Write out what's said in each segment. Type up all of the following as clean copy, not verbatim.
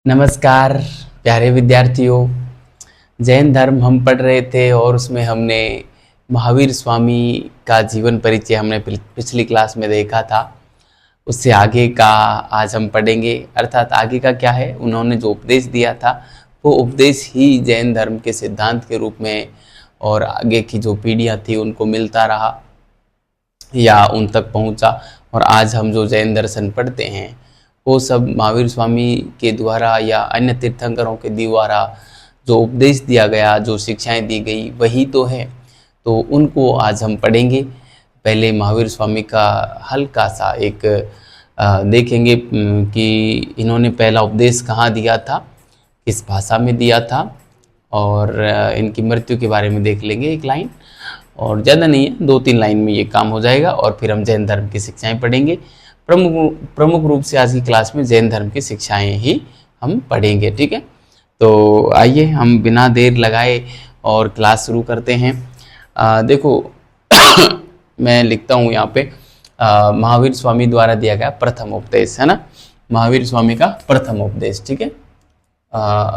नमस्कार प्यारे विद्यार्थियों। जैन धर्म हम पढ़ रहे थे और उसमें हमने महावीर स्वामी का जीवन परिचय हमने पिछली क्लास में देखा था। उससे आगे का आज हम पढ़ेंगे, अर्थात आगे का क्या है, उन्होंने जो उपदेश दिया था वो उपदेश ही जैन धर्म के सिद्धांत के रूप में और आगे की जो पीढ़ियाँ थी उनको मिलता रहा या उन तक पहुँचा। और आज हम जो जैन दर्शन पढ़ते हैं वो सब महावीर स्वामी के द्वारा या अन्य तीर्थंकरों के द्वारा जो उपदेश दिया गया, जो शिक्षाएं दी गई वही तो है। तो उनको आज हम पढ़ेंगे। पहले महावीर स्वामी का हल्का सा एक देखेंगे कि इन्होंने पहला उपदेश कहाँ दिया था, किस भाषा में दिया था, और इनकी मृत्यु के बारे में देख लेंगे एक लाइन, और ज़्यादा नहीं है, 2-3 लाइन में ये काम हो जाएगा। और फिर हम जैन धर्म की शिक्षाएं पढ़ेंगे। प्रमुख रूप से आज की क्लास में जैन धर्म की शिक्षाएं ही हम पढ़ेंगे, ठीक है। तो आइए हम बिना देर लगाए और क्लास शुरू करते हैं। देखो मैं लिखता हूँ यहाँ पे महावीर स्वामी द्वारा दिया गया प्रथम उपदेश, है ना, महावीर स्वामी का प्रथम उपदेश, ठीक है।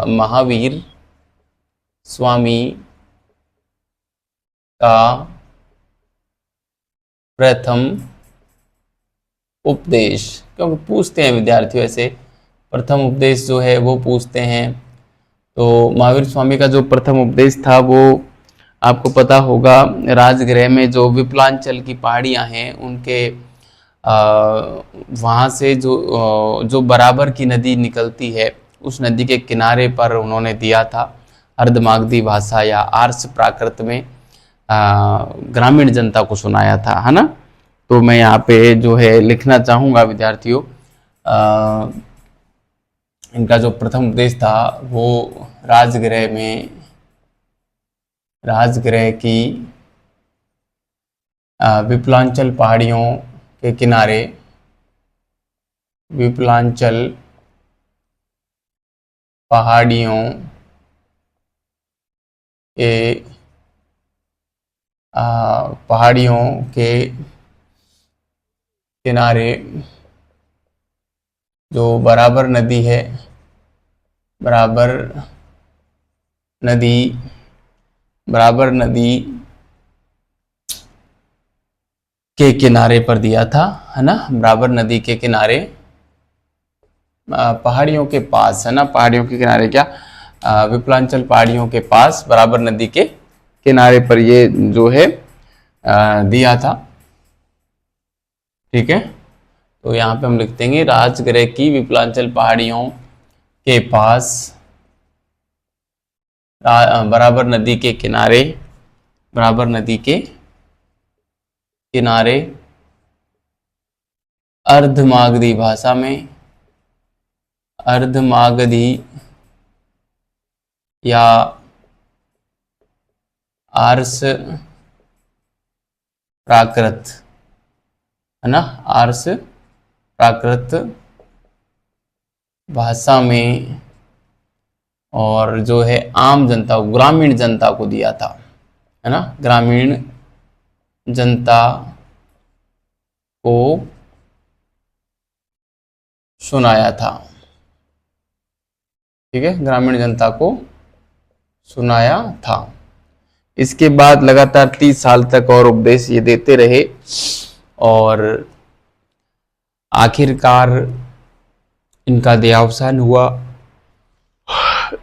महावीर स्वामी का प्रथम उपदेश, क्योंकि पूछते हैं विद्यार्थियों ऐसे, प्रथम उपदेश जो है वो पूछते हैं। तो महावीर स्वामी का जो प्रथम उपदेश था वो आपको पता होगा, राजगृह में जो विप्लांचल की पहाड़ियाँ हैं उनके वहाँ से जो बराबर की नदी निकलती है उस नदी के किनारे पर उन्होंने दिया था। अर्धमागधी भाषा या आर्ष प्राकृत में ग्रामीण जनता को सुनाया था, है ना। तो मैं यहाँ पे जो है लिखना चाहूँगा विद्यार्थियों, इनका जो प्रथम उपदेश था वो राजगृह की विप्लांचल पहाड़ियों के किनारे, विप्लांचल पहाड़ियों के किनारे जो बराबर नदी है, बराबर नदी के किनारे पर दिया था, है ना। बराबर नदी के किनारे, पहाड़ियों के पास, है ना, पहाड़ियों के किनारे क्या, विप्लांचल पहाड़ियों के पास बराबर नदी के किनारे पर ये जो है दिया था, ठीक है। तो यहाँ पे हम लिख देंगे राजगृह की विप्लांचल पहाड़ियों के पास बराबर नदी के किनारे, बराबर नदी के किनारे अर्धमागधी भाषा में, अर्धमागधी या आर्ष प्राकृत, है ना, आर्ष प्राकृत भाषा में, और जो है आम जनता, ग्रामीण जनता को दिया था, है ना, ग्रामीण जनता को सुनाया था, ठीक है, ग्रामीण जनता को सुनाया था। इसके बाद लगातार 30 साल तक और उपदेश ये देते रहे और आखिरकार इनका देहावसान हुआ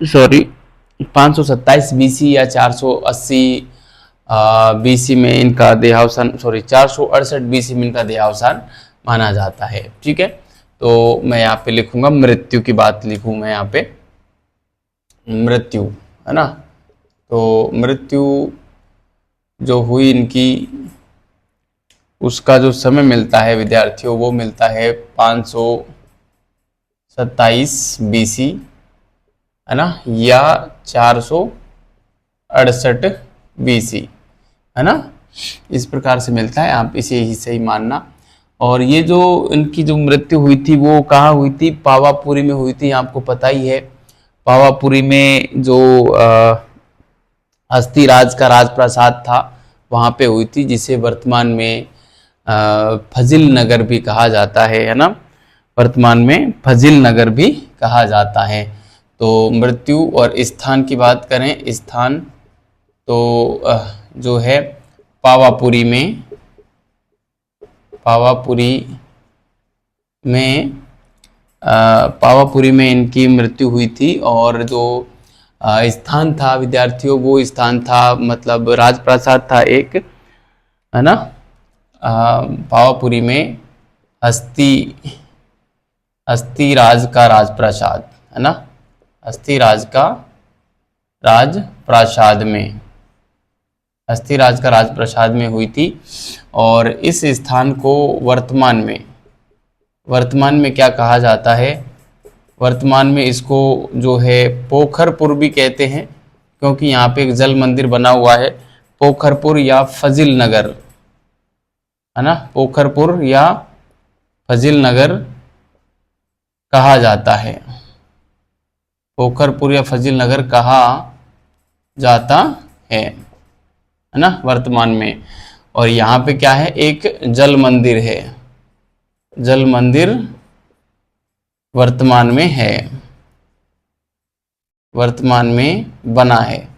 527 बीसी या 480 बीसी में इनका देहावसान, 468 बीसी में इनका देहावसान माना जाता है, ठीक है। तो मैं यहाँ पे लिखूंगा मृत्यु की बात, लिखूं मैं यहाँ पे मृत्यु, है ना। तो मृत्यु जो हुई इनकी, उसका जो समय मिलता है विद्यार्थियों वो मिलता है 527 बीसी, है ना, या 468 बीसी, है ना, इस प्रकार से मिलता है, आप इसे ही सही मानना। और ये जो इनकी जो मृत्यु हुई थी वो कहाँ हुई थी, पावापुरी में हुई थी, आपको पता ही है। पावापुरी में जो हस्तिराज का राजप्रासाद था वहाँ पे हुई थी, जिसे वर्तमान में फजिल नगर भी कहा जाता है ना, वर्तमान में फजिल नगर भी कहा जाता है। तो मृत्यु और स्थान की बात करें, स्थान तो जो है पावापुरी में, पावापुरी में इनकी मृत्यु हुई थी। और जो स्थान था विद्यार्थियों, वो स्थान था मतलब राजप्रासाद था एक, है ना, पावापुरी में हस्तिराज का राजप्रासाद, है ना, हस्तिराज का राजप्रासाद में हुई थी। और इस स्थान को वर्तमान में क्या कहा जाता है, वर्तमान में इसको जो है पोखरपुर भी कहते हैं, क्योंकि यहाँ पे एक जल मंदिर बना हुआ है, पोखरपुर या फजिल नगर, है ना, पोखरपुर या फजिल नगर कहा जाता है, पोखरपुर या फजिल नगर कहा जाता है ना, वर्तमान में। और यहाँ पे क्या है, एक जल मंदिर है, जल मंदिर वर्तमान में है, वर्तमान में बना है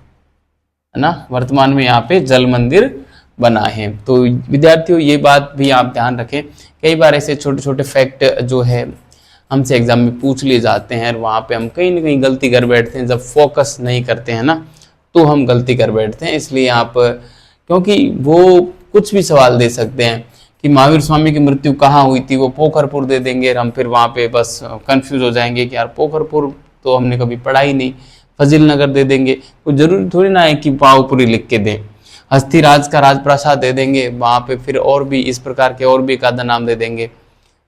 ना, वर्तमान में यहाँ पे जल मंदिर बना है। तो विद्यार्थियों ये बात भी आप ध्यान रखें, कई बार ऐसे छोटे छोटे फैक्ट जो है हमसे एग्जाम में पूछ लिए जाते हैं और वहाँ पे हम कहीं ना कहीं गलती कर बैठते हैं, जब फोकस नहीं करते हैं ना तो हम गलती कर बैठते हैं। इसलिए आप, क्योंकि वो कुछ भी सवाल दे सकते हैं कि महावीर स्वामी की मृत्यु कहाँ हुई थी, वो पोखरपुर दे देंगे और हम फिर वहाँ पे बस कंफ्यूज हो जाएंगे कि यार पोखरपुर तो हमने कभी पढ़ा ही नहीं, फजील नगर दे देंगे, कोई जरूरी थोड़ी ना है कि पावपुरी लिख के दें, हस्तिराज का राजप्रासाद दे देंगे, वहाँ पे फिर और भी इस प्रकार के और भी एक आधा नाम दे देंगे,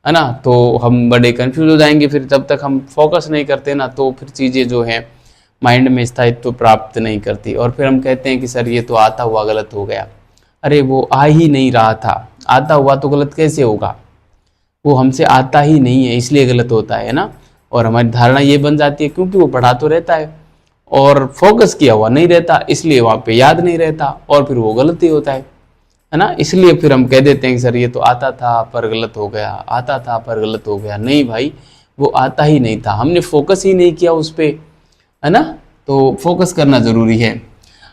है ना, तो हम बड़े कंफ्यूज हो जाएंगे। फिर जब तक हम फोकस नहीं करते ना तो फिर चीज़ें जो है माइंड में स्थायित्व प्राप्त नहीं करती, और फिर हम कहते हैं कि सर ये तो आता हुआ गलत हो गया। अरे वो आ ही नहीं रहा था, आता हुआ तो गलत कैसे होगा, वो हमसे आता ही नहीं है इसलिए गलत होता है ना। और हमारी धारणा ये बन जाती है क्योंकि वो पढ़ा तो रहता है और फोकस किया हुआ नहीं रहता, इसलिए वहाँ पे याद नहीं रहता और फिर वो गलत ही होता है ना। इसलिए फिर हम कह देते हैं कि सर ये तो आता था पर गलत हो गया, आता था पर गलत हो गया। नहीं भाई, वो आता ही नहीं था, हमने फोकस ही नहीं किया उस पर, है ना। तो फोकस करना जरूरी है।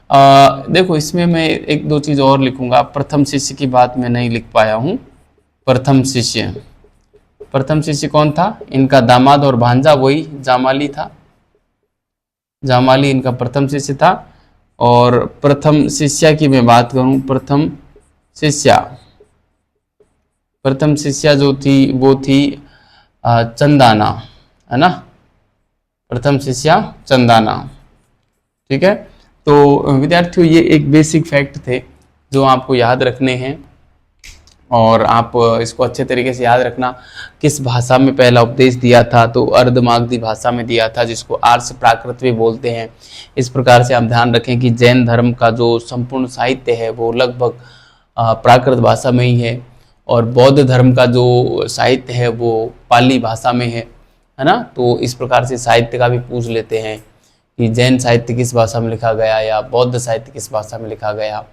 देखो इसमें मैं एक दो चीज़ और लिखूंगा। प्रथम शिष्य की बात मैं नहीं लिख पाया हूँ। प्रथम शिष्य कौन था, इनका दामाद और भांजा वही जामाली था, जामाली इनका प्रथम शिष्य था। और प्रथम शिष्या की मैं बात करूं, प्रथम शिष्या जो थी वो थी चंदाना, है ना, प्रथम शिष्या चंदाना। ठीक है, तो विद्यार्थियों ये एक बेसिक फैक्ट थे जो आपको याद रखने हैं और आप इसको अच्छे तरीके से याद रखना। किस भाषा में पहला उपदेश दिया था, तो अर्धमागधी भाषा में दिया था, जिसको आर्ष प्राकृत भी बोलते हैं। इस प्रकार से आप ध्यान रखें कि जैन धर्म का जो संपूर्ण साहित्य है वो लगभग प्राकृत भाषा में ही है, और बौद्ध धर्म का जो साहित्य है वो पाली भाषा में है ना। तो इस प्रकार से साहित्य का भी पूछ लेते हैं कि जैन साहित्य किस भाषा में लिखा गया या बौद्ध साहित्य किस भाषा में लिखा गया।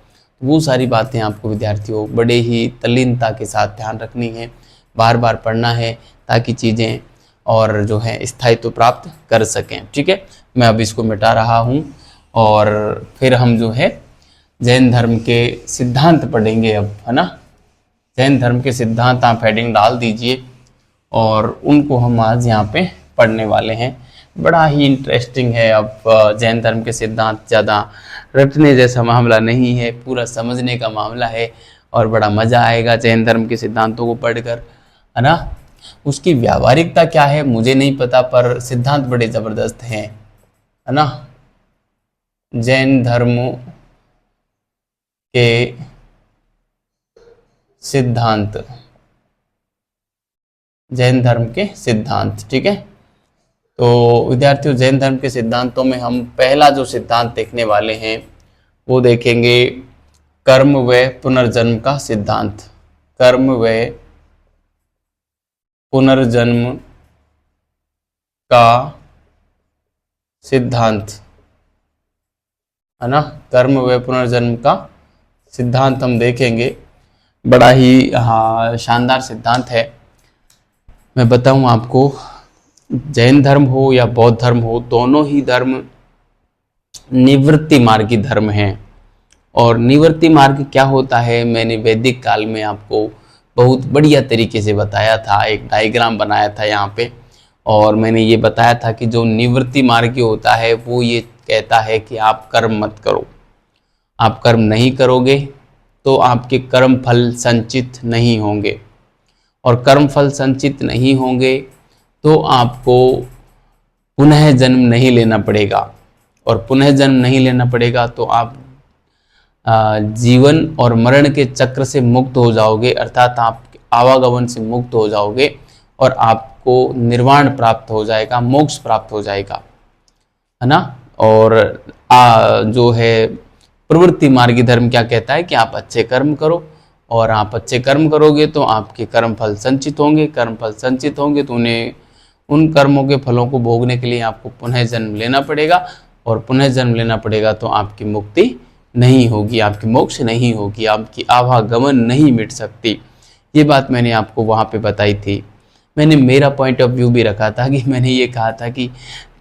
वो सारी बातें आपको विद्यार्थियों बड़े ही तल्लीनता के साथ ध्यान रखनी है, बार बार पढ़ना है ताकि चीज़ें और जो है स्थायित्व प्राप्त कर सकें। ठीक है, मैं अब इसको मिटा रहा हूँ और फिर हम जो है जैन धर्म के सिद्धांत पढ़ेंगे अब, है ना। जैन धर्म के सिद्धांत आप हेडिंग डाल दीजिए और उनको हम आज यहाँ पे पढ़ने वाले हैं। बड़ा ही इंटरेस्टिंग है। अब जैन धर्म के सिद्धांत ज़्यादा रटने जैसा मामला नहीं है, पूरा समझने का मामला है और बड़ा मज़ा आएगा जैन धर्म के सिद्धांतों को पढ़कर, है ना। उसकी व्यावहारिकता क्या है मुझे नहीं पता, पर सिद्धांत बड़े ज़बरदस्त हैं, है ना। जैन धर्म के सिद्धांत, जैन धर्म के सिद्धांत। ठीक है, तो विद्यार्थियों जैन धर्म के सिद्धांतों में हम पहला जो सिद्धांत देखने वाले हैं वो देखेंगे कर्म व पुनर्जन्म का सिद्धांत। कर्म व पुनर्जन्म का सिद्धांत, है ना। कर्म व पुनर्जन्म का सिद्धांत हम देखेंगे। बड़ा ही शानदार सिद्धांत है। मैं बताऊं आपको, जैन धर्म हो या बौद्ध धर्म हो, दोनों ही धर्म निवृत्ति मार्गी धर्म हैं। और निवृत्ति मार्ग क्या होता है, मैंने वैदिक काल में आपको बहुत बढ़िया तरीके से बताया था, एक डायग्राम बनाया था यहाँ पे। और मैंने ये बताया था कि जो निवृत्ति मार्गी होता है वो ये कहता है कि आप कर्म मत करो, आप कर्म नहीं करोगे तो आपके कर्म फल संचित नहीं होंगे, और कर्म फल संचित नहीं होंगे तो आपको पुनः जन्म नहीं लेना पड़ेगा, और पुनः जन्म नहीं लेना पड़ेगा तो आप जीवन और मरण के चक्र से मुक्त हो जाओगे, अर्थात आप आवागमन से मुक्त हो जाओगे और आपको निर्वाण प्राप्त हो जाएगा, मोक्ष प्राप्त हो जाएगा, है ना। और जो है प्रवृत्ति मार्गी धर्म क्या कहता है कि आप अच्छे कर्म करो, और आप अच्छे कर्म करोगे तो आपके कर्म फल संचित होंगे, कर्म फल संचित होंगे तो उन्हें उन कर्मों के फलों को भोगने के लिए आपको पुनः जन्म लेना पड़ेगा, और पुनः जन्म लेना पड़ेगा तो आपकी मुक्ति नहीं होगी, आपकी मोक्ष नहीं होगी, आपकी आवागमन नहीं मिट सकती। ये बात मैंने आपको वहाँ पे बताई थी। मैंने मेरा पॉइंट ऑफ व्यू भी रखा था कि मैंने ये कहा था कि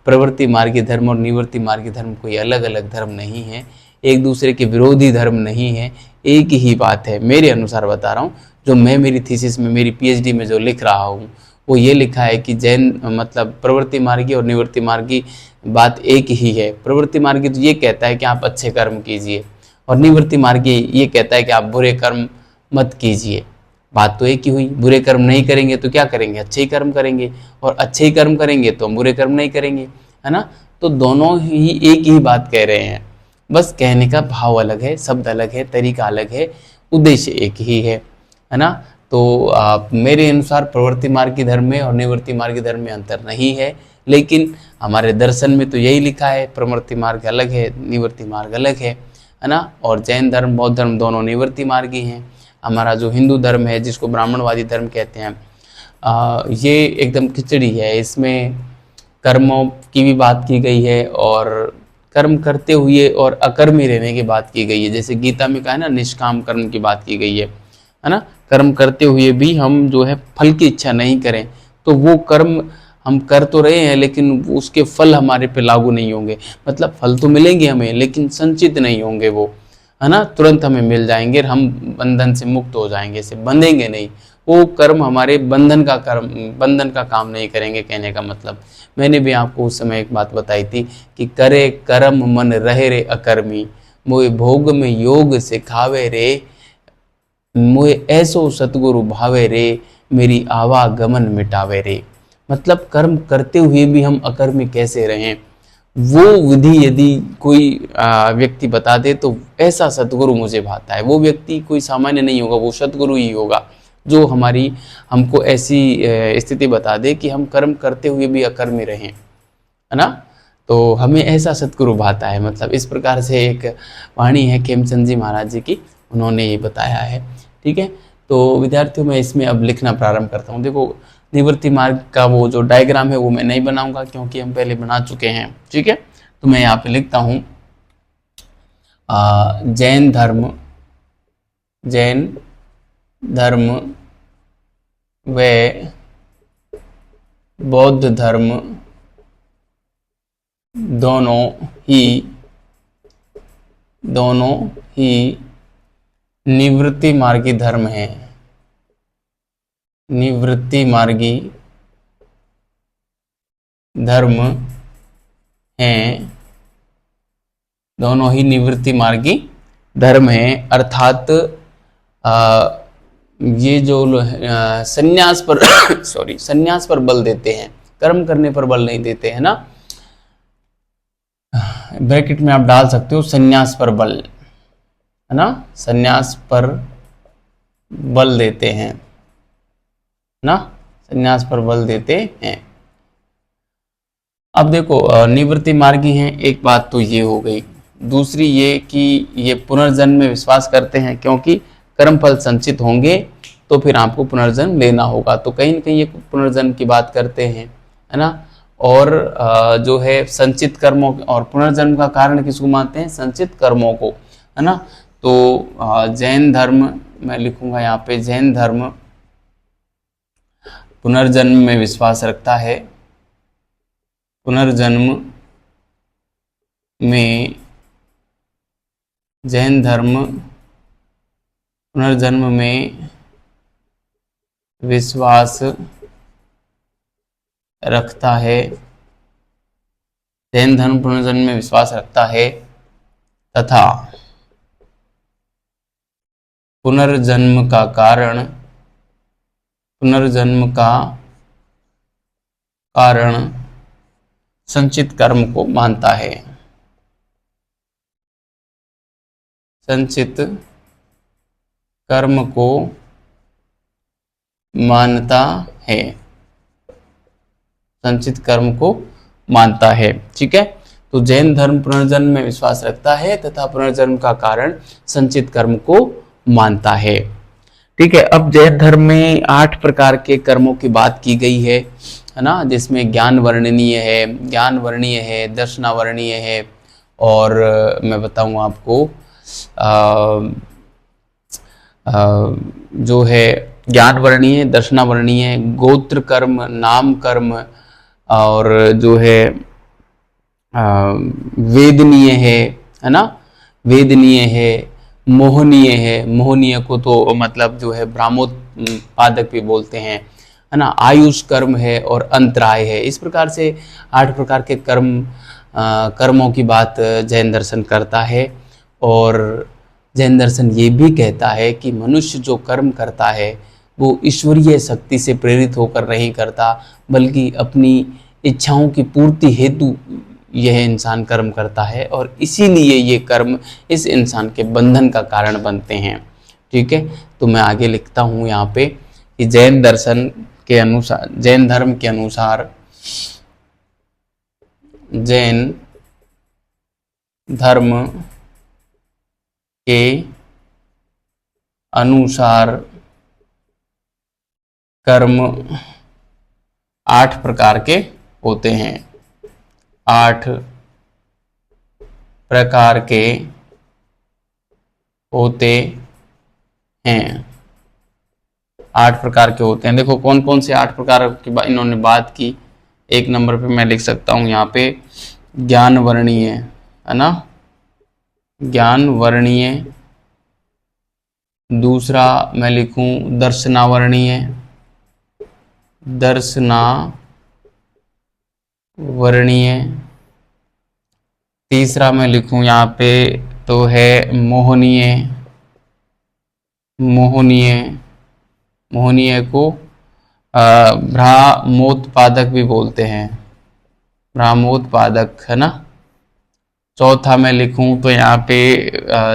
प्रवृत्ति मार्गी धर्म और निवृत्ति मार्गी धर्म कोई अलग अलग धर्म नहीं है, एक दूसरे के विरोधी धर्म नहीं है, एक ही बात है। मेरे अनुसार बता रहा हूँ, जो मैं मेरी थीसिस में, मेरी पीएचडी में जो लिख रहा हूँ वो ये लिखा है कि जैन मतलब प्रवृत्ति मार्गी और निवृत्ति मार्गी बात एक ही है। प्रवृत्ति मार्गी तो ये कहता है कि आप अच्छे कर्म कीजिए, और निवृत्ति मार्गी ये कहता है कि आप बुरे कर्म मत कीजिए। बात तो एक ही हुई, बुरे कर्म नहीं करेंगे तो क्या करेंगे, अच्छे ही कर्म करेंगे, और अच्छे ही कर्म करेंगे तो हम बुरे कर्म नहीं करेंगे, है ना। तो दोनों ही एक ही बात कह रहे हैं, बस कहने का भाव अलग है, शब्द अलग है, तरीका अलग है, उद्देश्य एक ही है ना। तो मेरे अनुसार प्रवृत्ति मार्गी धर्म में और निवृत्ति मार्गी धर्म में अंतर नहीं है, लेकिन हमारे दर्शन में तो यही लिखा है, प्रवृत्ति मार्ग अलग है, निवृत्ति मार्ग अलग है ना। और जैन धर्म, बौद्ध धर्म दोनों निवृत्ति मार्गी हैं। हमारा जो हिंदू धर्म है, जिसको ब्राह्मणवादी धर्म कहते हैं, ये एकदम खिचड़ी है। इसमें कर्मों की भी बात की गई है, और कर्म करते हुए और अकर्मी रहने की बात की गई है। जैसे गीता में कहा है ना, निष्काम कर्म की बात की गई है ना। कर्म करते हुए भी हम जो है फल की इच्छा नहीं करें, तो वो कर्म हम कर तो रहे हैं लेकिन उसके फल हमारे पे लागू नहीं होंगे। मतलब फल तो मिलेंगे हमें, लेकिन संचित नहीं होंगे वो, है ना। तुरंत हमें मिल जाएंगे, हम बंधन से मुक्त हो जाएंगे, से बंधेंगे नहीं। वो कर्म हमारे बंधन का काम नहीं करेंगे, कहने का मतलब। मैंने भी आपको उस समय एक बात बताई थी कि करे कर्म मन रहे रे अकर्मी, मोए भोग में योग सिखावे रे, मोए ऐसो सतगुरु भावे रे, मेरी आवागमन मिटावे रे। मतलब कर्म करते हुए भी हम अकर्मी कैसे रहें, वो विधि यदि कोई व्यक्ति बता दे तो ऐसा सतगुरु मुझे भाता है। वो व्यक्ति कोई सामान्य नहीं होगा, वो सतगुरु ही होगा, जो हमको ऐसी स्थिति बता दे कि हम कर्म करते हुए भी अकर्मी रहें, है ना। तो हमें ऐसा सतगुरु भाता है। मतलब इस प्रकार से एक वाणी है खेमचंद जी महाराज जी की, उन्होंने ये बताया है। ठीक है, तो विद्यार्थियों मैं इसमें अब लिखना प्रारंभ करता हूँ। देखो, निवृत्ति मार्ग का वो जो डायग्राम है वो मैं नहीं बनाऊंगा, क्योंकि हम पहले बना चुके हैं। ठीक है, तो मैं यहाँ पे लिखता हूँ जैन धर्म व बौद्ध धर्म दोनों ही निवृत्ति मार्गी धर्म है। निवृत्ति मार्गी धर्म हैं, दोनों ही निवृत्ति मार्गी धर्म हैं। अर्थात ये जो संन्यास पर संन्यास पर बल देते हैं, कर्म करने पर बल नहीं देते हैं ना। ब्रैकेट में आप डाल सकते हो संन्यास पर बल, है ना, संन्यास पर बल देते हैं ना, संन्यास पर बल देते हैं। अब देखो, निवृत्ति मार्गी हैं, एक बात तो ये हो गई। दूसरी ये कि ये पुनर्जन्म में विश्वास करते हैं, क्योंकि कर्म फल संचित होंगे तो फिर आपको पुनर्जन्म लेना होगा। तो कहीं ना कहीं ये पुनर्जन्म की बात करते हैं, है ना। और जो है संचित कर्मों और पुनर्जन्म का कारण किसको मानते हैं, संचित कर्मों को, है ना। तो जैन धर्म मैं लिखूंगा यहाँ पे, जैन धर्म पुनर्जन्म में विश्वास रखता है, पुनर्जन्म में जैन धर्म पुनर्जन्म में विश्वास रखता है, जैन धर्म पुनर्जन्म में विश्वास रखता है तथा पुनर्जन्म का कारण संचित कर्म को मानता है, संचित कर्म को मानता है, संचित कर्म को मानता है। ठीक है, तो जैन धर्म पुनर्जन्म में विश्वास रखता है तथा पुनर्जन्म का कारण संचित कर्म को मानता है। ठीक है, अब जैन धर्म में 8 प्रकार के कर्मों की बात की गई है ना, जिसमें ज्ञान वर्णनीय है, दर्शनावर्णीय है, और मैं बताऊं आपको जो है ज्ञान वर्णीय, दर्शनावर्णीय, गोत्र कर्म, नाम कर्म, और जो है वेदनीय है ना, वेदनीय है, मोहनीय को तो मतलब जो है ब्राह्मोत्पादक भी बोलते हैं, है ना, आयुष कर्म है और अंतराय है। इस प्रकार से 8 प्रकार के कर्मों की बात जैन दर्शन करता है। और जैन दर्शन ये भी कहता है कि मनुष्य जो कर्म करता है वो ईश्वरीय शक्ति से प्रेरित होकर नहीं करता, बल्कि अपनी इच्छाओं की पूर्ति हेतु यह इंसान कर्म करता है, और इसीलिए ये कर्म इस इंसान के बंधन का कारण बनते हैं। ठीक है, तो मैं आगे लिखता हूँ यहाँ पे कि जैन धर्म के अनुसार जैन धर्म के अनुसार कर्म 8 प्रकार के होते हैं, 8 प्रकार के होते हैं, 8 प्रकार के होते हैं। देखो कौन कौन से 8 प्रकार की इन्होंने बात की। 1 नंबर पे मैं लिख सकता हूँ यहाँ पे ज्ञान वर्णीय, है ना, ज्ञान वर्णीय। दूसरा मैं लिखूं दर्शनावर्णीय, दर्शनावर्णीय। तीसरा मैं लिखूं यहाँ पे तो है मोहनीय, मोहनीय को ब्राह्मोत्पादक भी बोलते हैं, ब्राह्मोत्पादक, है ना। चौथा मैं लिखूं तो यहाँ पे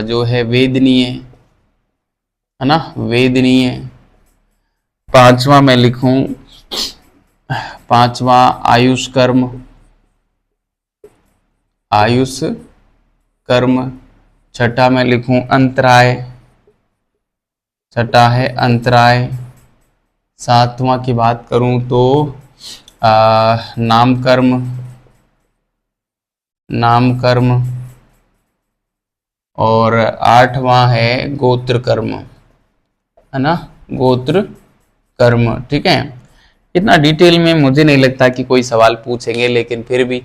जो है वेदनीय, है ना, वेदनीय। 5वां मैं लिखूं, 5वां आयुष कर्म, आयुष कर्म। 6ठा मैं लिखूं अंतराय, 6ठा है अंतराय। 7वां की बात करूं तो नाम कर्म, और 8वां है गोत्र कर्म, है ना, गोत्र कर्म। ठीक है, इतना डिटेल में मुझे नहीं लगता कि कोई सवाल पूछेंगे, लेकिन फिर भी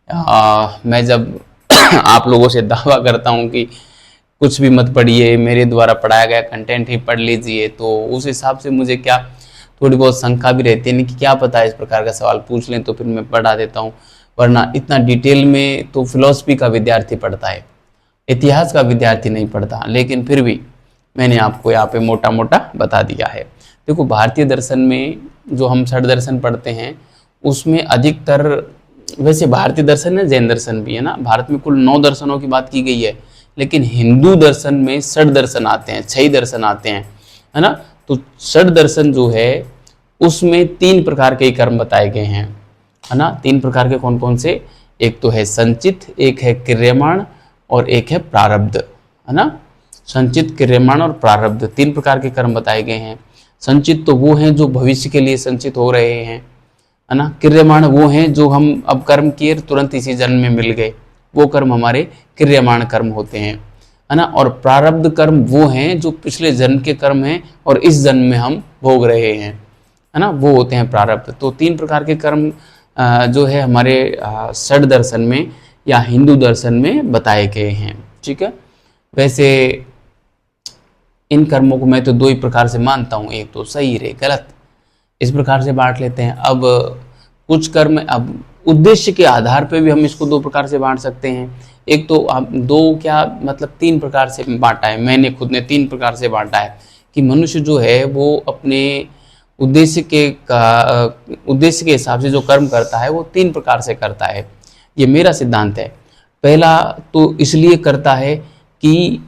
मैं जब आप लोगों से दावा करता हूं कि कुछ भी मत पढ़िए, मेरे द्वारा पढ़ाया गया कंटेंट ही पढ़ लीजिए, तो उस हिसाब से मुझे क्या थोड़ी बहुत शंका भी रहती है, नहीं कि क्या पता इस प्रकार का सवाल पूछ लें तो फिर मैं पढ़ा देता हूँ, वरना इतना डिटेल में तो फिलॉसफी का विद्यार्थी पढ़ता है, इतिहास का विद्यार्थी नहीं पढ़ता। लेकिन फिर भी मैंने आपको यहाँ पे मोटा मोटा बता दिया है। देखो भारतीय दर्शन में जो हम षड दर्शन पढ़ते हैं उसमें अधिकतर, वैसे भारतीय दर्शन है, जैन दर्शन भी है ना, भारत में कुल 9 दर्शनों की बात की गई है, लेकिन हिंदू दर्शन में षड दर्शन आते हैं, 6 दर्शन आते हैं, है ना। तो षड दर्शन जो है उसमें 3 प्रकार के कर्म बताए गए हैं, है ना। 3 प्रकार के कौन कौन से, एक तो है संचित, एक है क्रियमाण और एक है प्रारब्ध, है ना। संचित, क्रियमाण और प्रारब्ध 3 प्रकार के कर्म बताए गए हैं। संचित तो वो हैं जो भविष्य के लिए संचित हो रहे हैं, है ना। क्रियमाण वो हैं जो हम अब कर्म किए तुरंत इसी जन्म में मिल गए, वो कर्म हमारे क्रियमाण कर्म होते हैं, है ना। और प्रारब्ध कर्म वो हैं जो पिछले जन्म के कर्म हैं और इस जन्म में हम भोग रहे हैं, है ना, वो होते हैं प्रारब्ध। तो 3 प्रकार के कर्म जो है हमारे षड दर्शन में या हिंदू दर्शन में बताए गए हैं। ठीक है, वैसे इन कर्मों को मैं तो दो ही प्रकार से मानता हूँ, एक तो सही रे गलत, इस प्रकार से बांट लेते हैं। अब कुछ कर्म, अब उद्देश्य के आधार पर भी हम इसको दो प्रकार से बांट सकते हैं। एक तो आप दो क्या मतलब तीन प्रकार से बांटा है, मैंने खुद ने तीन प्रकार से बांटा है कि मनुष्य जो है वो अपने उद्देश्य के हिसाब से जो कर्म करता है वो तीन प्रकार से करता है। ये मेरा सिद्धांत है। पहला तो इसलिए करता है कि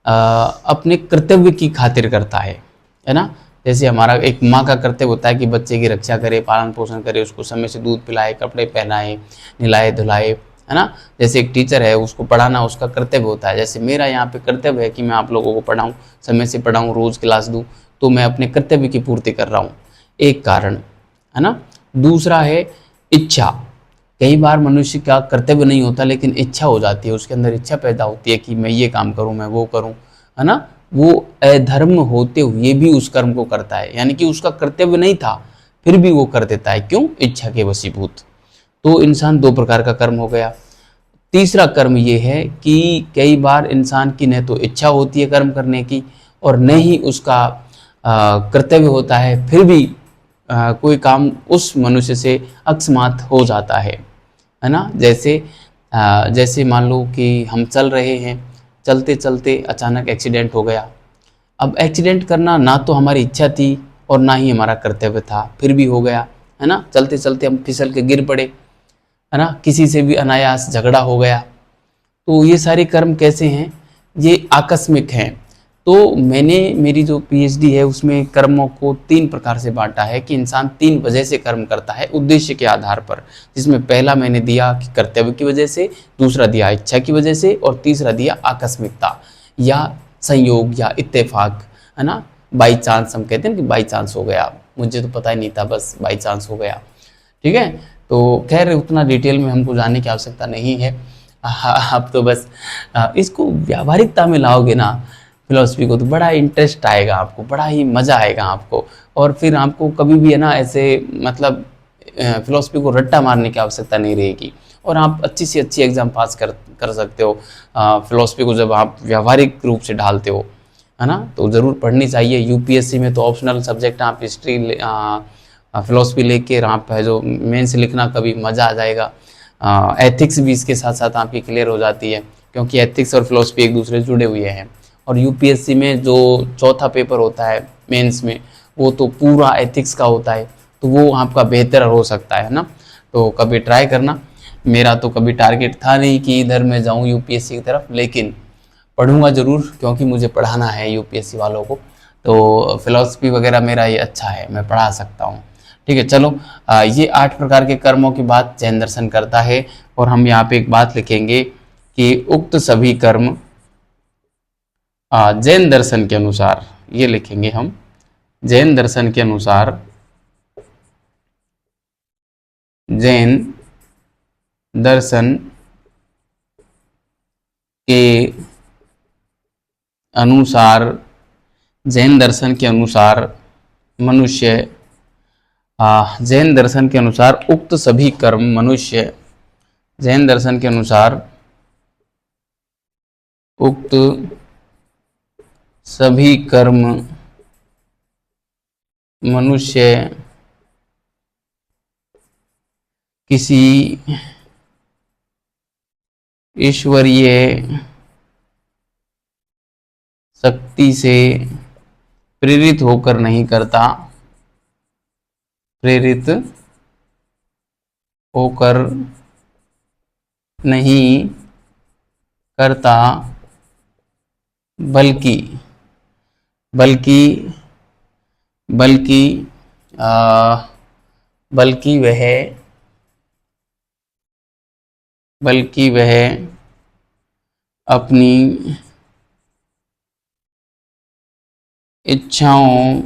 अपने कर्तव्य की खातिर करता है ना। जैसे हमारा एक माँ का कर्तव्य होता है कि बच्चे की रक्षा करे, पालन पोषण करे, उसको समय से दूध पिलाए, कपड़े पहनाए, नहलाए धुलाए, है ना। जैसे एक टीचर है, उसको पढ़ाना उसका कर्तव्य होता है। जैसे मेरा यहाँ पे कर्तव्य है कि मैं आप लोगों को पढ़ाऊँ, समय से पढ़ाऊँ, रोज़ क्लास दूँ, तो मैं अपने कर्तव्य की पूर्ति कर रहा हूँ, एक कारण है ना। दूसरा है इच्छा। कई बार मनुष्य का कर्तव्य नहीं होता लेकिन इच्छा हो जाती है, उसके अंदर इच्छा पैदा होती है कि मैं ये काम करूँ, मैं वो करूँ, है ना। वो अधर्म होते हुए भी उस कर्म को करता है, यानी कि उसका कर्तव्य नहीं था फिर भी वो कर देता है। क्यों? इच्छा के वशीभूत। तो इंसान दो प्रकार का कर्म हो गया। तीसरा कर्म ये है कि कई बार इंसान की न तो इच्छा होती है कर्म करने की और न ही उसका कर्तव्य होता है, फिर भी कोई काम उस मनुष्य से अकस्मात हो जाता है ना। जैसे मान लो कि हम चल रहे हैं, चलते चलते अचानक एक्सीडेंट हो गया। अब एक्सीडेंट करना ना तो हमारी इच्छा थी और ना ही हमारा कर्तव्य था, फिर भी हो गया, है ना। चलते चलते हम फिसल के गिर पड़े, है ना, किसी से भी अनायास झगड़ा हो गया। तो ये सारे कर्म कैसे हैं? ये आकस्मिक हैं। तो मैंने मेरी जो पीएचडी है उसमें कर्मों को तीन प्रकार से बांटा है कि इंसान तीन वजह से कर्म करता है उद्देश्य के आधार पर, जिसमें पहला मैंने दिया कि कर्तव्य की वजह से, दूसरा दिया इच्छा की वजह से और तीसरा दिया आकस्मिकता या संयोग या इत्तेफाक, है ना। बाई चांस हम कहते हैं कि बाई चांस हो गया, मुझे तो पता ही नहीं था, बस बाई चांस हो गया। ठीक है, तो खैर उतना डिटेल में हमको जानने की आवश्यकता नहीं है। आप तो बस इसको व्यावहारिकता में लाओगे ना फिलॉसफी को, तो बड़ा इंटरेस्ट आएगा आपको, बड़ा ही मज़ा आएगा आपको। और फिर आपको कभी भी है ना ऐसे मतलब फिलॉसफी को रट्टा मारने की आवश्यकता नहीं रहेगी और आप अच्छी से अच्छी एग्ज़ाम पास कर सकते हो फिलॉसफी को जब आप व्यावहारिक रूप से ढालते हो, है ना। तो ज़रूर पढ़नी चाहिए। यूपीएससी में तो ऑप्शनल सब्जेक्ट आप हिस्ट्री फिलॉसफी लेके आप है जो मेंस लिखना, कभी मज़ा आ जाएगा। एथिक्स भी इसके साथ साथ आपकी क्लियर हो जाती है, क्योंकि एथिक्स और फिलॉसफी एक दूसरे से जुड़े हुए हैं। और यूपीएससी में जो चौथा पेपर होता है मेंस में, वो तो पूरा एथिक्स का होता है, तो वो आपका बेहतर हो सकता है ना। तो कभी ट्राई करना। मेरा तो कभी टारगेट था नहीं कि इधर मैं जाऊँ यूपीएससी की तरफ, लेकिन पढ़ूंगा ज़रूर क्योंकि मुझे पढ़ाना है यूपीएससी वालों को। तो फिलॉसफी वगैरह मेरा ये अच्छा है, मैं पढ़ा सकता हूँ। ठीक है, चलो ये 8 प्रकार के कर्मों की बात जैन दर्शन करता है। और हम यहाँ पे एक बात लिखेंगे कि उक्त सभी कर्म जैन दर्शन के अनुसार, ये लिखेंगे हम, जैन दर्शन के अनुसार, जैन दर्शन के अनुसार, जैन दर्शन के अनुसार मनुष्य, जैन दर्शन के अनुसार उक्त सभी कर्म मनुष्य, जैन दर्शन के अनुसार उक्त सभी कर्म मनुष्य किसी ईश्वरीय शक्ति से प्रेरित होकर नहीं करता, प्रेरित होकर नहीं करता, बल्कि बल्कि बल्कि बल्कि वह बल्कि वह अपनी इच्छाओं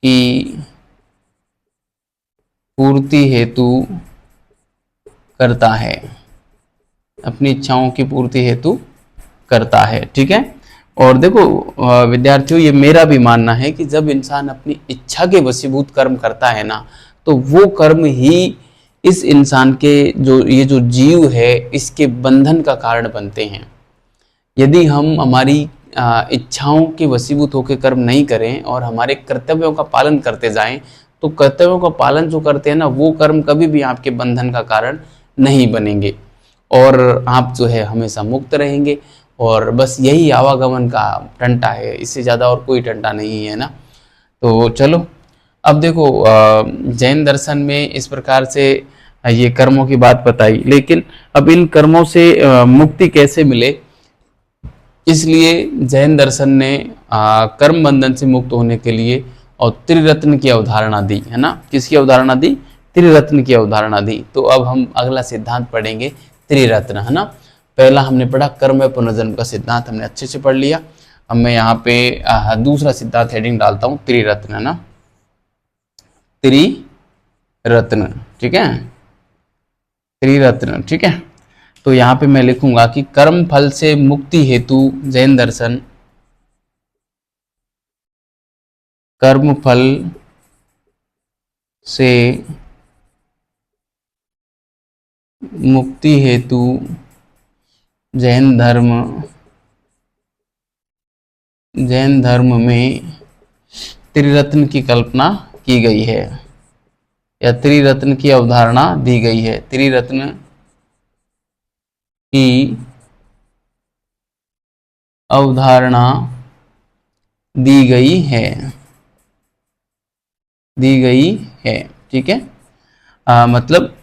की पूर्ति हेतु करता है, अपनी इच्छाओं की पूर्ति हेतु करता है। ठीक है, और देखो विद्यार्थियों, ये मेरा भी मानना है कि जब इंसान अपनी इच्छा के वशीभूत कर्म करता है ना, तो वो कर्म ही इस इंसान के जो जीव है इसके बंधन का कारण बनते हैं। यदि हम हमारी इच्छाओं के वशीभूत होकर कर्म नहीं करें और हमारे कर्तव्यों का पालन करते जाएं, तो कर्तव्यों का पालन जो करते हैं ना, वो कर्म कभी भी आपके बंधन का कारण नहीं बनेंगे और आप जो है हमेशा मुक्त रहेंगे। और बस यही आवागमन का टंटा है, इससे ज़्यादा और कोई टंटा नहीं है ना। तो चलो अब देखो, जैन दर्शन में इस प्रकार से ये कर्मों की बात बताई, लेकिन अब इन कर्मों से मुक्ति कैसे मिले, इसलिए जैन दर्शन ने कर्म बंधन से मुक्त होने के लिए और त्रिरत्न की अवधारणा दी है ना। किसकी अवधारणा दी? त्रिरत्न की अवधारणा दी। तो अब हम अगला सिद्धांत पढ़ेंगे, त्रिरत्न, है ना। पहला हमने पढ़ा कर्म व पुनर्जन्म का सिद्धांत, हमने अच्छे से पढ़ लिया। अब मैं यहाँ पे दूसरा सिद्धांत हेडिंग डालता हूँ, त्रिरत्न, है ना, त्रिरत्न, ठीक है, त्रिरत्न, ठीक है। तो यहाँ पे मैं लिखूंगा कि कर्म फल से मुक्ति हेतु जैन दर्शन कर्म फल से मुक्ति हेतु जैन धर्म में त्रिरत्न की कल्पना की गई है या त्रिरत्न की अवधारणा दी गई है। त्रिरत्न की अवधारणा दी गई है, ठीक है। मतलब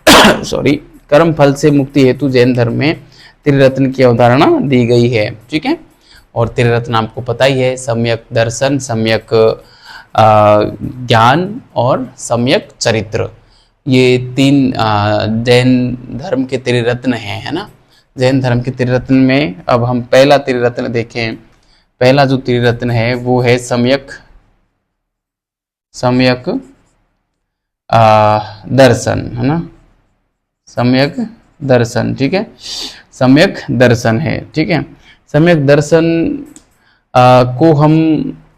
सॉरी, कर्म फल से मुक्ति हेतु जैन धर्म में त्रिरत्न की अवधारणा दी गई है, ठीक है। और त्रिरत्न आपको पता ही है, सम्यक दर्शन, सम्यक ज्ञान और सम्यक चरित्र, ये तीन जैन धर्म के त्रिरत्न हैं, है ना। जैन धर्म के त्रिरत्न में अब हम पहला त्रिरत्न देखें। पहला जो त्रिरत्न है वो है सम्यक दर्शन, है ना, सम्यक दर्शन, ठीक है, सम्यक दर्शन है, ठीक है। सम्यक दर्शन को हम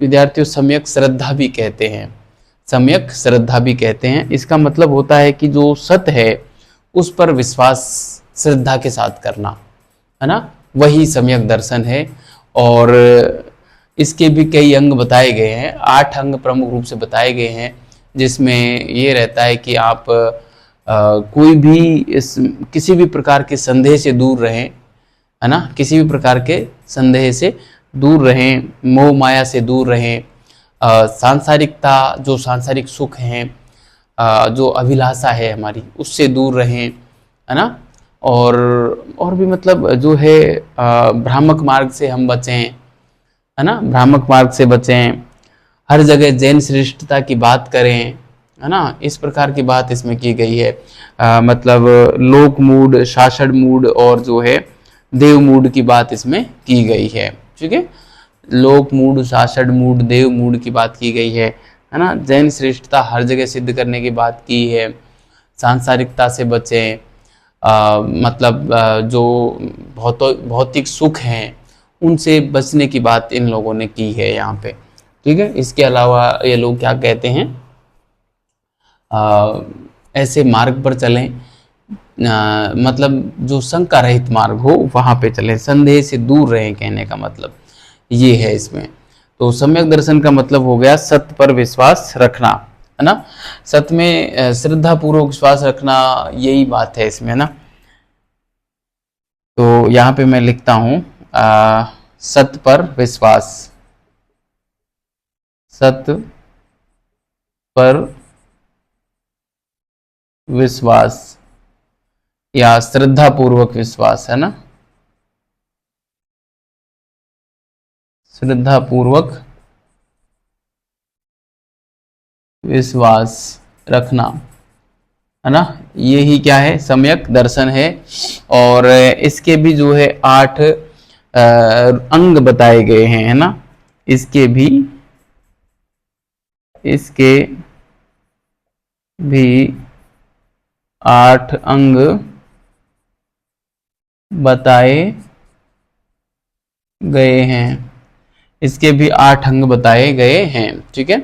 विद्यार्थियों सम्यक श्रद्धा भी कहते हैं, सम्यक श्रद्धा भी कहते हैं। इसका मतलब होता है कि जो सत्य है उस पर विश्वास श्रद्धा के साथ करना, है ना, वही सम्यक दर्शन है। और इसके भी कई अंग बताए गए हैं, 8 अंग प्रमुख रूप से बताए गए हैं, जिसमें ये रहता है कि आप कोई भी किसी भी प्रकार के संदेह से दूर रहें, है ना, किसी भी प्रकार के संदेह से दूर रहें, मोह माया से दूर रहें, सांसारिकता, जो सांसारिक सुख हैं, जो अभिलाषा है हमारी, उससे दूर रहें, है ना। और भी मतलब जो है भ्रामक मार्ग से हम बचें, है ना, भ्रामक मार्ग से बचें, हर जगह जैन श्रेष्ठता की बात करें, है ना। इस प्रकार की बात इसमें की गई है। मतलब लोक मूड, शासड़ मूड और जो है देव मूड की बात इसमें की गई है, ठीक है। लोक मूड, शासड़ मूड, देव मूड की बात की गई है ना। जैन श्रेष्ठता हर जगह सिद्ध करने की बात की है, सांसारिकता से बचें, मतलब जो भौतिक सुख हैं उनसे बचने की बात इन लोगों ने की है यहाँ पे, ठीक है। इसके अलावा ये लोग क्या कहते हैं, ऐसे मार्ग पर चलें, मतलब जो शंका रहित मार्ग हो वहाँ पे चलें, संदेह से दूर रहें, कहने का मतलब ये है इसमें। तो सम्यक दर्शन का मतलब हो गया सत्य पर विश्वास रखना, है ना, सत्य में श्रद्धा पूर्वक विश्वास रखना, यही बात है इसमें ना। तो यहाँ पे मैं लिखता हूँ सत्य पर विश्वास, सत्य पर विश्वास या श्रद्धा पूर्वक विश्वास, है ना, श्रद्धा पूर्वक विश्वास रखना, है ना, यही क्या है, सम्यक दर्शन है। और इसके भी जो है 8 अंग बताए गए हैं, है ना, इसके भी 8 अंग बताए गए हैं, इसके भी 8 अंग बताए गए हैं, ठीक है।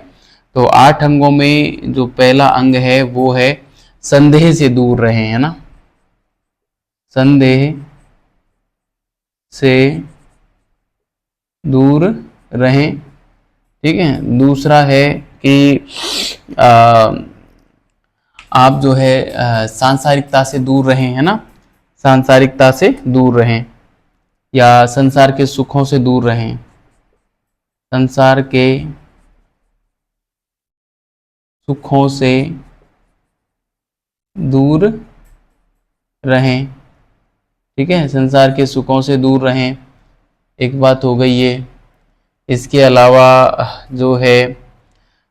तो 8 अंगों में जो पहला अंग है वो है संदेह से दूर रहें, है ना, संदेह से दूर रहें। ठीक है। दूसरा है कि आप जो है सांसारिकता से दूर रहें, है ना, सांसारिकता से दूर रहें या संसार के सुखों से दूर रहें, संसार के सुखों से दूर रहें। ठीक है, संसार के सुखों से दूर रहें, एक बात हो गई ये। इसके अलावा जो है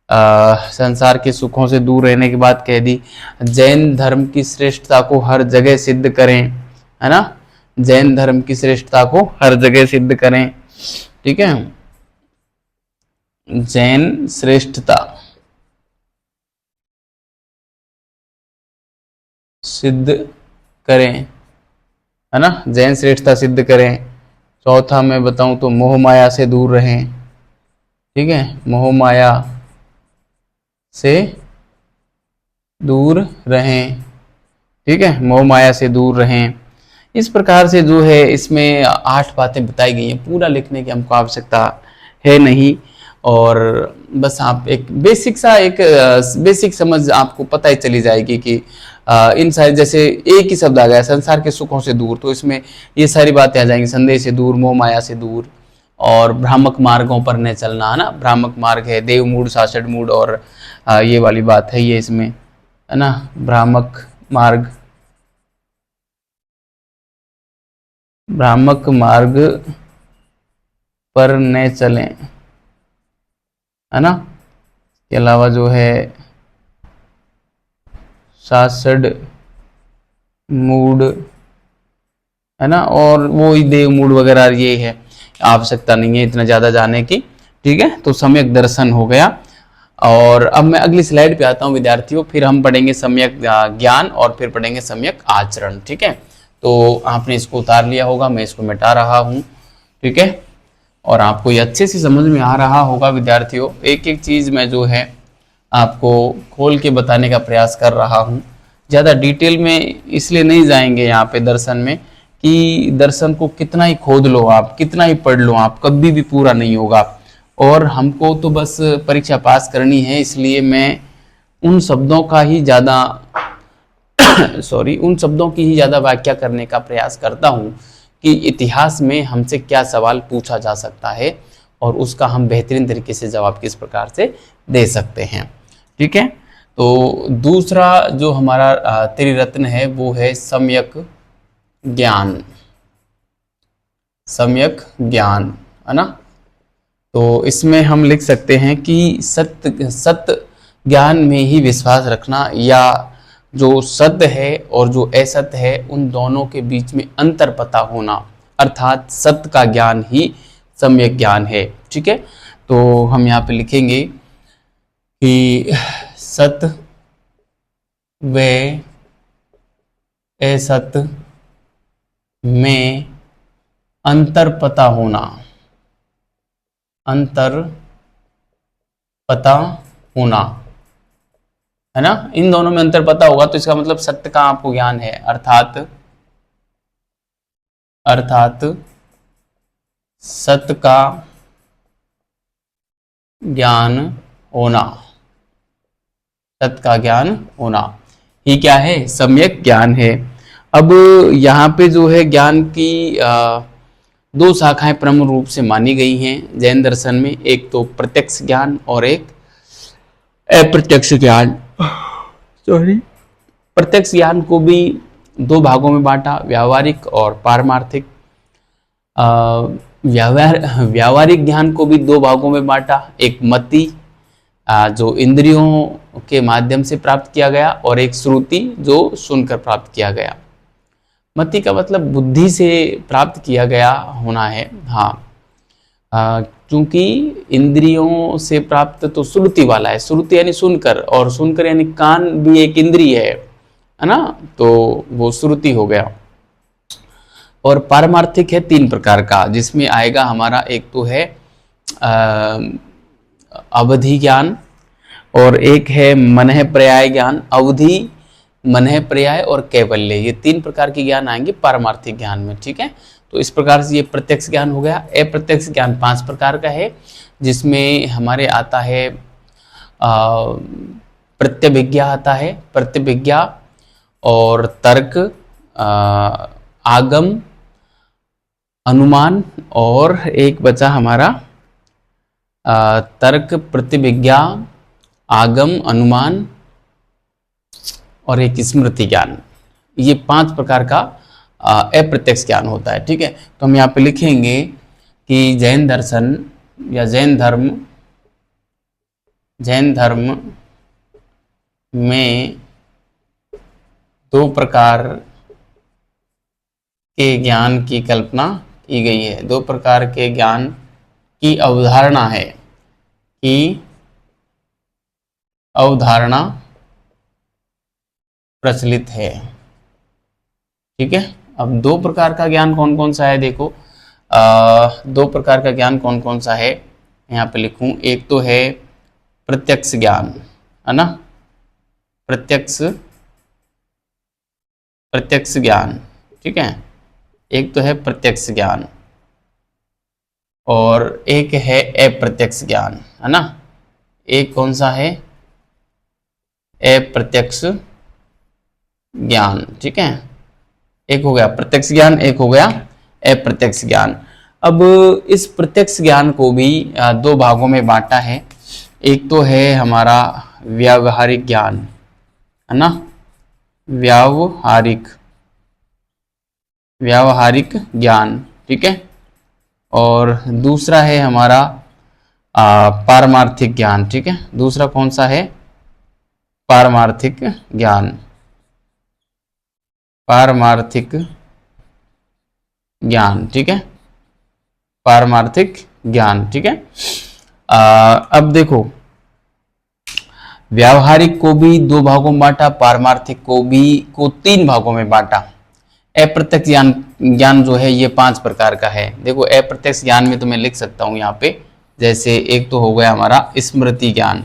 संसार के सुखों से दूर रहने की बात कह दी। जैन धर्म की श्रेष्ठता को हर जगह सिद्ध करें, है ना, जैन धर्म की श्रेष्ठता को हर जगह सिद्ध करें। ठीक है, जैन श्रेष्ठता सिद्ध करें, है ना, जैन श्रेष्ठता सिद्ध करें। चौथा मैं बताऊं तो मोह माया से दूर रहें। ठीक है, मोह माया से दूर रहें। ठीक है, मोह माया से दूर रहें। इस प्रकार से जो है इसमें 8 बातें बताई गई हैं। पूरा लिखने की हमको आवश्यकता है नहीं, और बस आप एक बेसिक समझ आपको पता ही चली जाएगी कि इन सारी, जैसे एक ही शब्द आ गया संसार के सुखों से दूर, तो इसमें ये सारी बातें आ जाएंगी, संदेह से दूर, मोह माया से दूर, और भ्रामक मार्गों पर न चलना, है ना, भ्रामक मार्ग है देव मूड, सासठ मूड, और ये वाली बात है ये इसमें, है ना, भ्रामक मार्ग, भ्रामक मार्ग पर न चलें, है ना। इसके अलावा जो है सासड मूड, है ना, और वो देव मूड वगैरह, ये है, आवश्यकता नहीं है इतना ज़्यादा जाने की। ठीक है, तो सम्यक दर्शन हो गया। और अब मैं अगली स्लाइड पे आता हूँ विद्यार्थियों, फिर हम पढ़ेंगे सम्यक ज्ञान और फिर पढ़ेंगे सम्यक आचरण। ठीक है, तो आपने इसको उतार लिया होगा, मैं इसको मिटा रहा हूँ। ठीक है, और आपको ये अच्छे से समझ में आ रहा होगा विद्यार्थियों। एक एक चीज़ मैं जो है आपको खोल के बताने का प्रयास कर रहा हूँ। ज़्यादा डिटेल में इसलिए नहीं जाएंगे यहाँ पे दर्शन में कि दर्शन को कितना ही खोद लो आप, कितना ही पढ़ लो आप, कभी भी पूरा नहीं होगा, और हमको तो बस परीक्षा पास करनी है। इसलिए मैं उन शब्दों का ही ज़्यादा उन शब्दों की ही ज़्यादा व्याख्या करने का प्रयास करता हूँ कि इतिहास में हमसे क्या सवाल पूछा जा सकता है और उसका हम बेहतरीन तरीके से जवाब किस प्रकार से दे सकते हैं। ठीक है, तो दूसरा जो हमारा त्रिरत्न है वो है सम्यक ज्ञान, सम्यक ज्ञान, है ना। तो इसमें हम लिख सकते हैं कि सत्य ज्ञान में ही विश्वास रखना, या जो सत्य है और जो असत्य है उन दोनों के बीच में अंतर पता होना, अर्थात सत्य का ज्ञान ही सम्यक ज्ञान है। ठीक है, तो हम यहाँ पे लिखेंगे कि सत्य व असत्य में अंतर पता होना, अंतर पता होना, है ना, इन दोनों में अंतर पता होगा तो इसका मतलब सत्य का आपको ज्ञान है, अर्थात सत्य का ज्ञान होना, सत्य का ज्ञान होना ही क्या है, सम्यक ज्ञान है। अब यहाँ पे जो है ज्ञान की 2 शाखाएं प्रमुख रूप से मानी गई हैं जैन दर्शन में, एक तो प्रत्यक्ष ज्ञान और एक अप्रत्यक्ष ज्ञान। प्रत्यक्ष ज्ञान को भी 2 भागों में बांटा, व्यावहारिक और पारमार्थिक। व्यावहारिक ज्ञान को भी 2 भागों में बांटा, एक मति जो इंद्रियों के माध्यम से प्राप्त किया गया, और एक श्रुति जो सुनकर प्राप्त किया गया। मति का मतलब बुद्धि से प्राप्त किया गया होना है। हाँ, क्योंकि इंद्रियों से प्राप्त तो श्रुति वाला है, श्रुति यानी सुनकर, और सुनकर यानी कान भी एक इंद्रिय है ना, तो वो श्रुति हो गया। और पारमार्थिक है 3 प्रकार का, जिसमें आएगा हमारा, एक तो है अवधि ज्ञान, और एक है मनः पर्याय ज्ञान, अवधि, मनः पर्याय और कैवल्य। ये 3 प्रकार के ज्ञान आएंगे पारमार्थिक ज्ञान में, ठीक है। तो इस प्रकार से ये प्रत्यक्ष ज्ञान हो गया। अप्रत्यक्ष ज्ञान 5 प्रकार का है, जिसमें हमारे आता है प्रत्यभिज्ञा आता है, प्रत्यभिज्ञा और तर्क, आगम, अनुमान, और एक बचा हमारा तर्क, प्रतिभिज्ञा, आगम, अनुमान और एक स्मृति ज्ञान। ये 5 प्रकार का अप्रत्यक्ष ज्ञान होता है, ठीक है। तो हम यहाँ पे लिखेंगे कि जैन दर्शन या जैन धर्म में 2 प्रकार के ज्ञान की कल्पना की गई है, 2 प्रकार के ज्ञान की अवधारणा है, कि अवधारणा प्रचलित है, ठीक है। अब 2 प्रकार का ज्ञान कौन कौन सा है, देखो 2 प्रकार का ज्ञान कौन कौन सा है यहाँ पे लिखूं। एक तो है प्रत्यक्ष ज्ञान, है ना, प्रत्यक्ष ज्ञान, ठीक है। एक तो है प्रत्यक्ष ज्ञान और एक है अप्रत्यक्ष ज्ञान, है ना। एक कौन सा है, अप्रत्यक्ष ज्ञान, ठीक है। एक हो गया प्रत्यक्ष ज्ञान, एक हो गया अप्रत्यक्ष ज्ञान। अब इस प्रत्यक्ष ज्ञान को भी 2 भागों में बांटा है। एक तो है हमारा व्यावहारिक ज्ञान, है ना, व्यावहारिक ज्ञान, ठीक है। और दूसरा है हमारा पारमार्थिक ज्ञान, ठीक है। दूसरा कौन सा है, पारमार्थिक ज्ञान, पारमार्थिक ज्ञान, ठीक है, पारमार्थिक ज्ञान, ठीक है। अब देखो व्यावहारिक को भी 2 भागों में बांटा, पारमार्थिक को 3 भागों में बांटा। अप्रत्यक्ष ज्ञान जो है ये 5 प्रकार का है। देखो अप्रत्यक्ष ज्ञान में तो मैं लिख सकता हूँ यहाँ पे, जैसे एक तो हो गया हमारा स्मृति ज्ञान,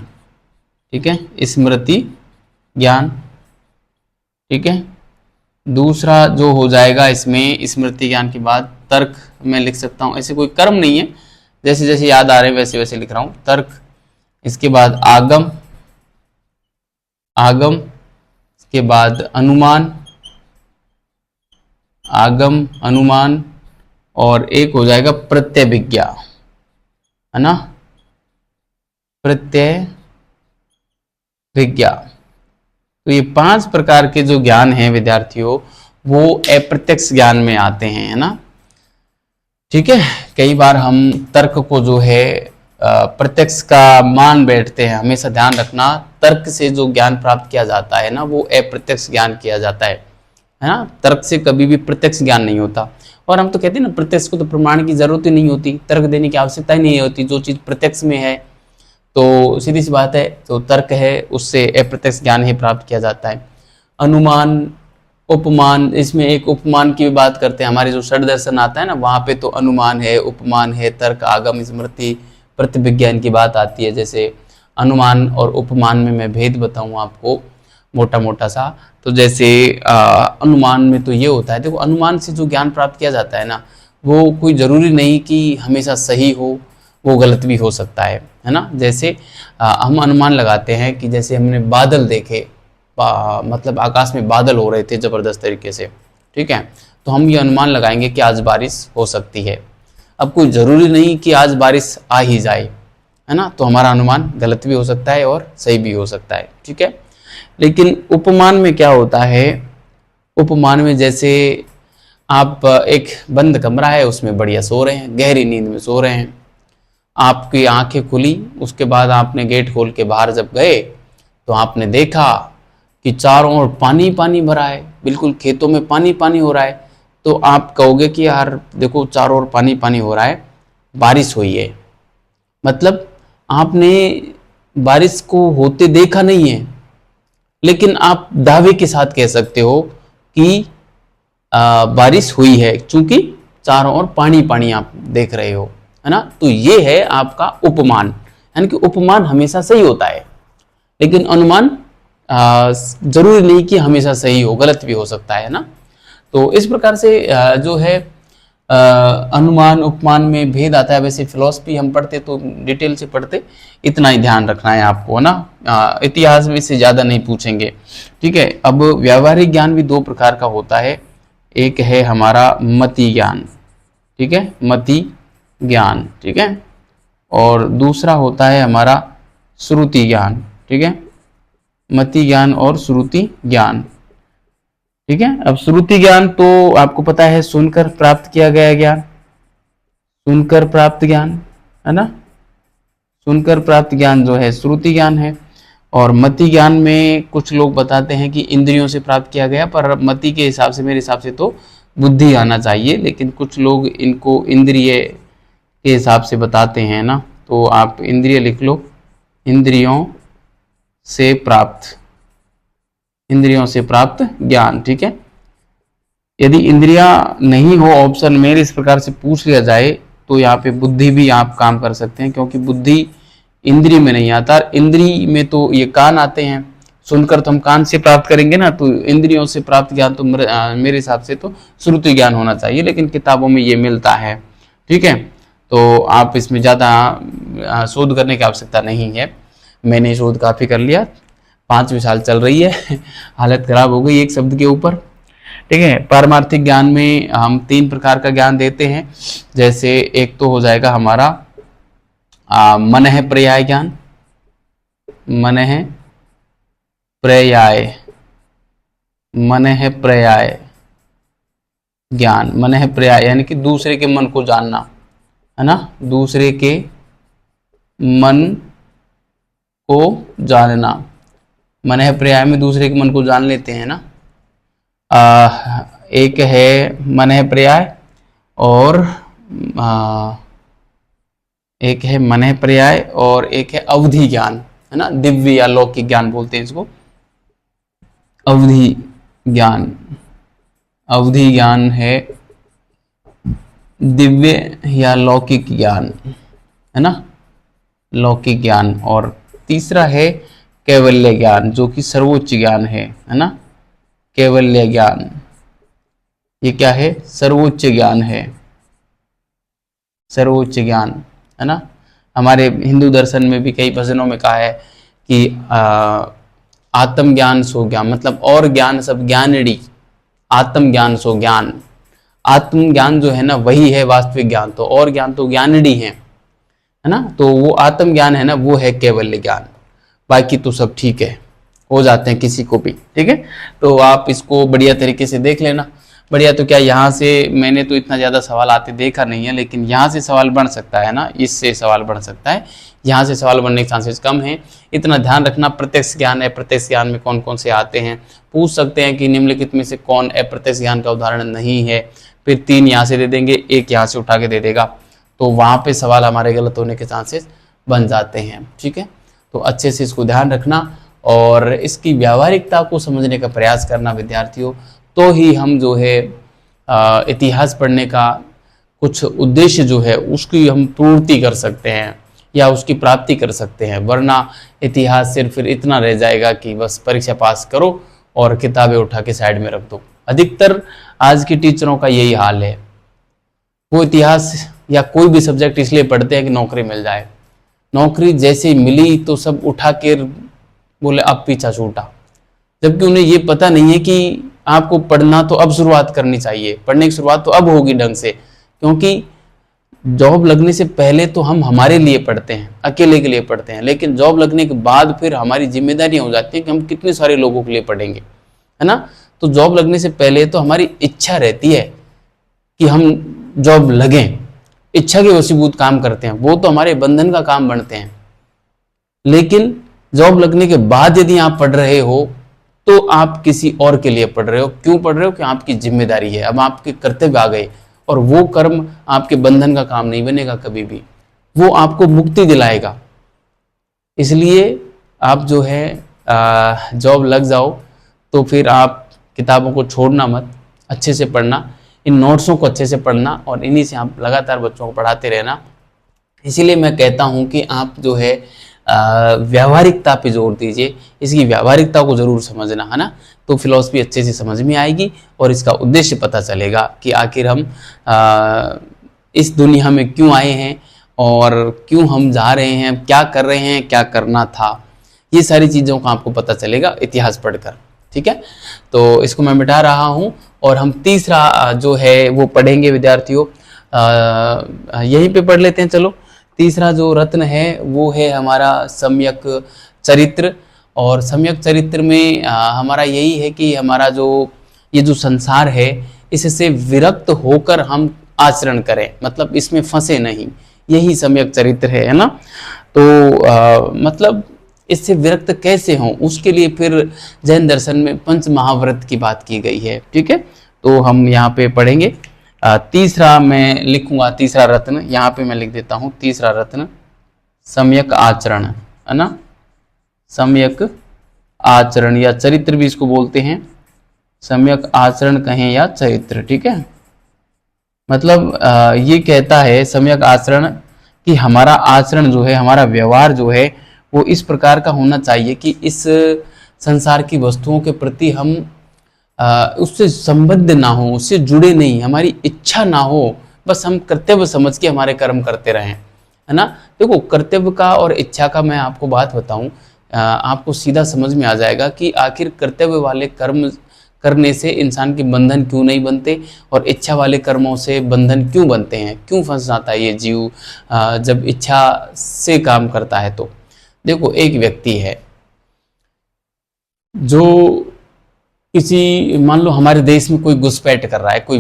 ठीक है, स्मृति ज्ञान, ठीक है। दूसरा जो हो जाएगा इसमें स्मृति ज्ञान के बाद तर्क मैं लिख सकता हूँ, ऐसे कोई कर्म नहीं है, जैसे जैसे याद आ रहे हैं वैसे वैसे लिख रहा हूँ, तर्क। इसके बाद आगम, इसके बाद अनुमान, आगम, अनुमान, और एक हो जाएगा प्रत्यभिज्ञा, है ना, प्रत्यभिज्ञा। तो ये 5 प्रकार के जो ज्ञान हैं विद्यार्थियों, वो अप्रत्यक्ष ज्ञान में आते हैं, है ना, ठीक है। कई बार हम तर्क को जो है प्रत्यक्ष का मान बैठते हैं। हमेशा ध्यान रखना, तर्क से जो ज्ञान प्राप्त किया जाता है ना, वो अप्रत्यक्ष ज्ञान किया जाता है ना। तर्क से कभी भी प्रत्यक्ष ज्ञान नहीं होता। और हम तो कहते हैं ना, प्रत्यक्ष को तो प्रमाण की जरूरत ही नहीं होती, तर्क देने की आवश्यकता ही नहीं होती। जो चीज़ प्रत्यक्ष में है तो सीधी सी बात है, तो तर्क है, उससे अप्रत्यक्ष ज्ञान ही प्राप्त किया जाता है। अनुमान, उपमान, इसमें एक उपमान की भी बात करते हैं। हमारे जो षड दर्शन आता है ना, वहाँ पे तो अनुमान है, उपमान है, तर्क, आगम, स्मृति, प्रतिविज्ञान की बात आती है। जैसे अनुमान और उपमान में मैं भेद बताऊँ आपको मोटा मोटा सा। तो जैसे अनुमान में तो ये होता है, देखो अनुमान से जो ज्ञान प्राप्त किया जाता है ना, वो कोई ज़रूरी नहीं कि हमेशा सही हो, वो गलत भी हो सकता है ना। जैसे हम अनुमान लगाते हैं कि जैसे हमने बादल देखे, मतलब आकाश में बादल हो रहे थे ज़बरदस्त तरीके से, ठीक है, तो हम ये अनुमान लगाएंगे कि आज बारिश हो सकती है। अब कोई ज़रूरी नहीं कि आज बारिश आ ही जाए, है ना, तो हमारा अनुमान गलत भी हो सकता है और सही भी हो सकता है, ठीक है। लेकिन उपमान में क्या होता है, उपमान में जैसे आप एक बंद कमरा है, उसमें बढ़िया सो रहे हैं, गहरी नींद में सो रहे हैं, आपकी आंखें खुली, उसके बाद आपने गेट खोल के बाहर जब गए तो आपने देखा कि चारों ओर पानी पानी भरा है, बिल्कुल खेतों में पानी पानी हो रहा है। तो आप कहोगे कि यार देखो चारों ओर पानी पानी हो रहा है, बारिश हुई है। मतलब आपने बारिश को होते देखा नहीं है, लेकिन आप दावे के साथ कह सकते हो कि बारिश हुई है, क्योंकि चारों ओर पानी पानी आप देख रहे हो, है ना। तो ये है आपका उपमान, यानी कि उपमान हमेशा सही होता है। लेकिन अनुमान जरूरी नहीं कि हमेशा सही हो, गलत भी हो सकता है ना। तो इस प्रकार से जो है अनुमान उपमान में भेद आता है। वैसे फिलॉसफी हम पढ़ते तो डिटेल से पढ़ते, इतना ही ध्यान रखना है आपको, है ना। इतिहास में से ज़्यादा नहीं पूछेंगे, ठीक है। अब व्यावहारिक ज्ञान भी दो प्रकार का होता है। एक है हमारा मति ज्ञान, ठीक है, मति ज्ञान, ठीक है, और दूसरा होता है हमारा श्रुति ज्ञान, ठीक है, मति ज्ञान और श्रुति ज्ञान, ठीक है। अब श्रुति ज्ञान तो आपको पता है सुनकर प्राप्त किया गया ज्ञान, सुनकर प्राप्त ज्ञान, है ना, सुनकर प्राप्त ज्ञान जो है श्रुति ज्ञान है। और मति ज्ञान में कुछ लोग बताते हैं कि इंद्रियों से प्राप्त किया गया, पर मति के हिसाब से, मेरे हिसाब से तो बुद्धि आना चाहिए, लेकिन कुछ लोग इनको इंद्रिय के हिसाब से बताते हैं ना। तो आप इंद्रिय लिख लो, इंद्रियों से प्राप्त, इंद्रियों से प्राप्त ज्ञान, ठीक है। यदि इंद्रियां नहीं हो ऑप्शन में, इस प्रकार से पूछ लिया जाए, तो यहाँ पे बुद्धि भी आप काम कर सकते हैं, क्योंकि बुद्धि इंद्रिय में नहीं आता। इंद्रिय में तो ये कान आते हैं, सुनकर तो हम कान से प्राप्त करेंगे ना, तो इंद्रियों से प्राप्त ज्ञान तो मेरे हिसाब से तो श्रुति ज्ञान होना चाहिए, लेकिन किताबों में ये मिलता है, ठीक है। तो आप इसमें ज़्यादा शोध करने की आवश्यकता नहीं है, मैंने शोध काफ़ी कर लिया, 5वीं साल चल रही है, हालत खराब हो गई एक शब्द के ऊपर, ठीक है। पारमार्थिक ज्ञान में हम 3 प्रकार का ज्ञान देते हैं। जैसे एक तो हो जाएगा हमारा मनः पर्याय ज्ञान, मनः पर्याय, मनः पर्याय ज्ञान, मनः पर्याय यानी कि दूसरे के मन को जानना, है ना, दूसरे के मन को जानना। मनः पर्याय में दूसरे के मन को जान लेते हैं ना। एक है मनः पर्याय और एक है मनः पर्याय और एक है अवधि ज्ञान, है ना, दिव्य या लौकिक ज्ञान बोलते हैं इसको, अवधि ज्ञान। अवधि ज्ञान है दिव्य या लौकिक ज्ञान, है ना, लौकिक ज्ञान। और तीसरा है कैवल्य ज्ञान, जो कि सर्वोच्च ज्ञान है ना, कैवल्य ज्ञान। ये क्या है? सर्वोच्च ज्ञान है, सर्वोच्च ज्ञान, है ना। हमारे हिंदू दर्शन में भी कई भजनों में कहा है कि आत्म ज्ञान सो ज्ञान, मतलब और ज्ञान सब ज्ञानड़ी, आत्म ज्ञान सो ज्ञान। आत्म ज्ञान जो है ना वही है वास्तविक ज्ञान, तो और ज्ञान तो ज्ञानड़ी है ना। तो वो आत्म ज्ञान है ना, वो है कैवल्य ज्ञान। बाकी तो सब ठीक है, हो जाते हैं किसी को भी, ठीक है। तो आप इसको बढ़िया तरीके से देख लेना। बढ़िया तो क्या, यहाँ से मैंने तो इतना ज़्यादा सवाल आते देखा नहीं है, लेकिन यहाँ से सवाल बन सकता है ना, इससे सवाल बन सकता है, यहाँ से सवाल बनने के चांसेस कम है। इतना ध्यान रखना। प्रत्यक्ष ज्ञान है, प्रत्यक्ष ज्ञान में कौन कौन से आते हैं, पूछ सकते हैं कि निम्नलिखित में से कौन अप्रत्यक्ष ज्ञान का उदाहरण नहीं है, फिर 3 यहाँ से दे देंगे, 1 यहाँ से उठा के दे देगा, तो वहाँ पे सवाल हमारे गलत होने के चांसेस बन जाते हैं, ठीक है। तो अच्छे से इसको ध्यान रखना और इसकी व्यावहारिकता को समझने का प्रयास करना विद्यार्थियों, तो ही हम जो है इतिहास पढ़ने का कुछ उद्देश्य जो है उसकी हम पूर्ति कर सकते हैं या उसकी प्राप्ति कर सकते हैं। वरना इतिहास सिर्फ फिर इतना रह जाएगा कि बस परीक्षा पास करो और किताबें उठा के साइड में रख दो। अधिकतर आज के टीचरों का यही हाल है, वो इतिहास या कोई भी सब्जेक्ट इसलिए पढ़ते हैं कि नौकरी मिल जाए। नौकरी जैसे मिली तो सब उठा के बोले अब पीछा छूटा, जबकि उन्हें ये पता नहीं है कि आपको पढ़ना तो अब शुरुआत करनी चाहिए, पढ़ने की शुरुआत तो अब होगी ढंग से, क्योंकि जॉब लगने से पहले तो हम हमारे लिए पढ़ते हैं, अकेले के लिए पढ़ते हैं, लेकिन जॉब लगने के बाद फिर हमारी जिम्मेदारियां हो जाती हैं कि हम कितने सारे लोगों के लिए पढ़ेंगे, है ना। तो जॉब लगने से पहले तो हमारी इच्छा रहती है कि हम जॉब लगें, इच्छा के वशीभूत काम करते हैं, वो तो हमारे बंधन का काम बनते हैं। लेकिन जॉब लगने के बाद यदि आप पढ़ रहे हो तो आप किसी और के लिए पढ़ रहे हो। क्यों पढ़ रहे हो? कि आपकी जिम्मेदारी है, अब आपके कर्तव्य आ गए, और वो कर्म आपके बंधन का काम नहीं बनेगा कभी भी, वो आपको मुक्ति दिलाएगा। इसलिए आप जो है जॉब लग जाओ तो फिर आप किताबों को छोड़ना मत, अच्छे से पढ़ना, इन नोट्सों को अच्छे से पढ़ना और इन्हीं से आप लगातार बच्चों को पढ़ाते रहना। इसीलिए मैं कहता हूँ कि आप जो है व्यावहारिकता पे जोर दीजिए, इसकी व्यावहारिकता को जरूर समझना, है ना। तो फिलॉसफी अच्छे से समझ में आएगी और इसका उद्देश्य पता चलेगा कि आखिर हम इस दुनिया में क्यों आए हैं और क्यों हम जा रहे हैं, क्या कर रहे हैं, क्या करना था। ये सारी चीज़ों का आपको पता चलेगा इतिहास पढ़कर, ठीक है। तो इसको मैं मिटा रहा हूँ और हम तीसरा जो है वो पढ़ेंगे विद्यार्थियों। यहीं पे पढ़ लेते हैं, चलो। तीसरा जो रत्न है वो है हमारा सम्यक चरित्र। और सम्यक चरित्र में हमारा यही है कि हमारा जो ये जो संसार है इससे विरक्त होकर हम आचरण करें, मतलब इसमें फंसे नहीं, यही सम्यक चरित्र है ना। तो मतलब इससे विरक्त कैसे हों, उसके लिए फिर जैन दर्शन में पंच महाव्रत की बात की गई है, ठीक है। तो हम यहाँ पे पढ़ेंगे। तीसरा मैं लिखूंगा, तीसरा रत्न यहाँ पे मैं लिख देता हूँ, तीसरा रत्न सम्यक आचरण, है ना। सम्यक आचरण या चरित्र भी इसको बोलते हैं, सम्यक आचरण कहें या चरित्र, ठीक है। मतलब ये कहता है सम्यक आचरण कि हमारा आचरण जो है, हमारा व्यवहार जो है वो इस प्रकार का होना चाहिए कि इस संसार की वस्तुओं के प्रति हम उससे संबद्ध ना हो, उससे जुड़े नहीं, हमारी इच्छा ना हो, बस हम कर्तव्य समझ के हमारे कर्म करते रहें, है ना। देखो, कर्तव्य का और इच्छा का मैं आपको बात बताऊं, आपको सीधा समझ में आ जाएगा कि आखिर कर्तव्य वाले कर्म करने से इंसान के बंधन क्यों नहीं बनते और इच्छा वाले कर्मों से बंधन क्यों बनते हैं, क्यों फंस जाता है ये जीव जब इच्छा से काम करता है। तो देखो, एक व्यक्ति है जो किसी, मान लो हमारे देश में कोई घुसपैठ कर रहा है, कोई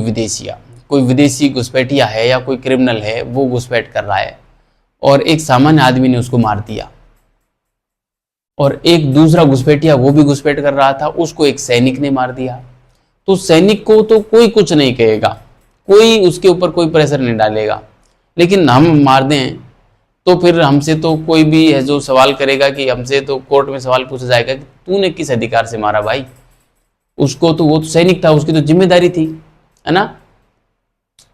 विदेशी घुसपैठिया है या कोई क्रिमिनल है, वो घुसपैठ कर रहा है और एक सामान्य आदमी ने उसको मार दिया। और एक दूसरा घुसपैठिया, वो भी घुसपैठ कर रहा था, उसको एक सैनिक ने मार दिया। तो सैनिक को तो कोई कुछ नहीं कहेगा, कोई उसके ऊपर कोई प्रेशर नहीं डालेगा। लेकिन हम मार दें तो फिर हमसे तो कोई भी है जो सवाल करेगा, कि हमसे तो कोर्ट में सवाल पूछा जाएगा कि तूने किस अधिकार से मारा भाई उसको, तो वो तो सैनिक था, उसकी तो जिम्मेदारी थी, है ना।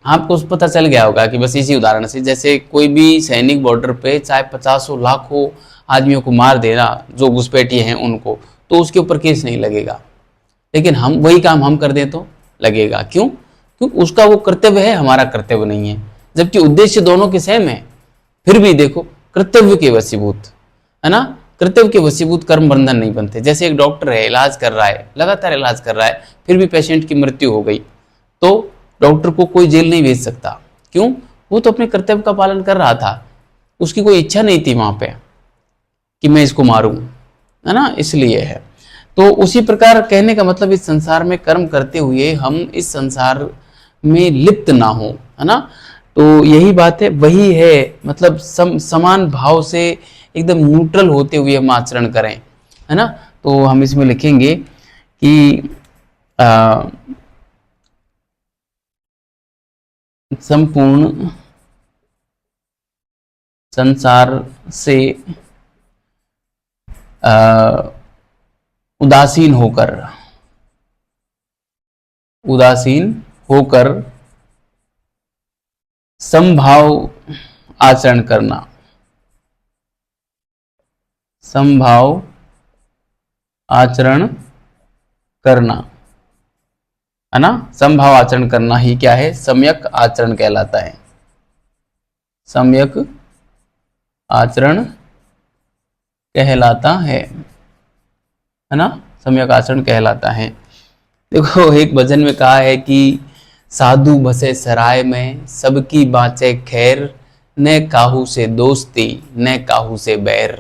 आपको पता चल गया होगा कि बस इसी उदाहरण से, जैसे कोई भी सैनिक बॉर्डर पे चाहे 50 लाखों आदमियों को मार देना जो घुसपैठिए हैं उनको, तो उसके ऊपर केस नहीं लगेगा। लेकिन हम वही काम हम कर दें तो लगेगा। क्यों? क्योंकि उसका वो कर्तव्य है, हमारा कर्तव्य नहीं है, जबकि उद्देश्य दोनों के सेम है। फिर भी देखो, कर्तव्य के वशीभूत, है ना, कर्तव्य के वशीभूत कर्म बंधन नहीं बनते। जैसे एक डॉक्टर है, इलाज कर रहा है, लगातार इलाज कर रहा है, फिर भी पेशेंट की मृत्यु हो गई, तो डॉक्टर को कोई जेल नहीं भेज सकता। क्यों? वो तो अपने कर्तव्य का पालन कर रहा था, उसकी कोई इच्छा नहीं थी वहां पे कि मैं इसको मारूं, है ना, इसलिए है। तो उसी प्रकार कहने का मतलब, इस संसार में कर्म करते हुए हम इस संसार में लिप्त ना हो, है ना। तो यही बात है, वही है, मतलब समान भाव से एकदम न्यूट्रल होते हुए हम आचरण करें, है ना। तो हम इसमें लिखेंगे कि संपूर्ण संसार से उदासीन होकर समभाव आचरण करना, समभाव आचरण करना, है ना। समभाव आचरण करना ही क्या है? सम्यक आचरण कहलाता है। सम्यक आचरण कहलाता है ना, सम्यक आचरण कहलाता है। देखो, एक भजन में कहा है कि साधु बसे सराय में, सबकी बाँचे खैर, न काहू से दोस्ती न काहू से बैर।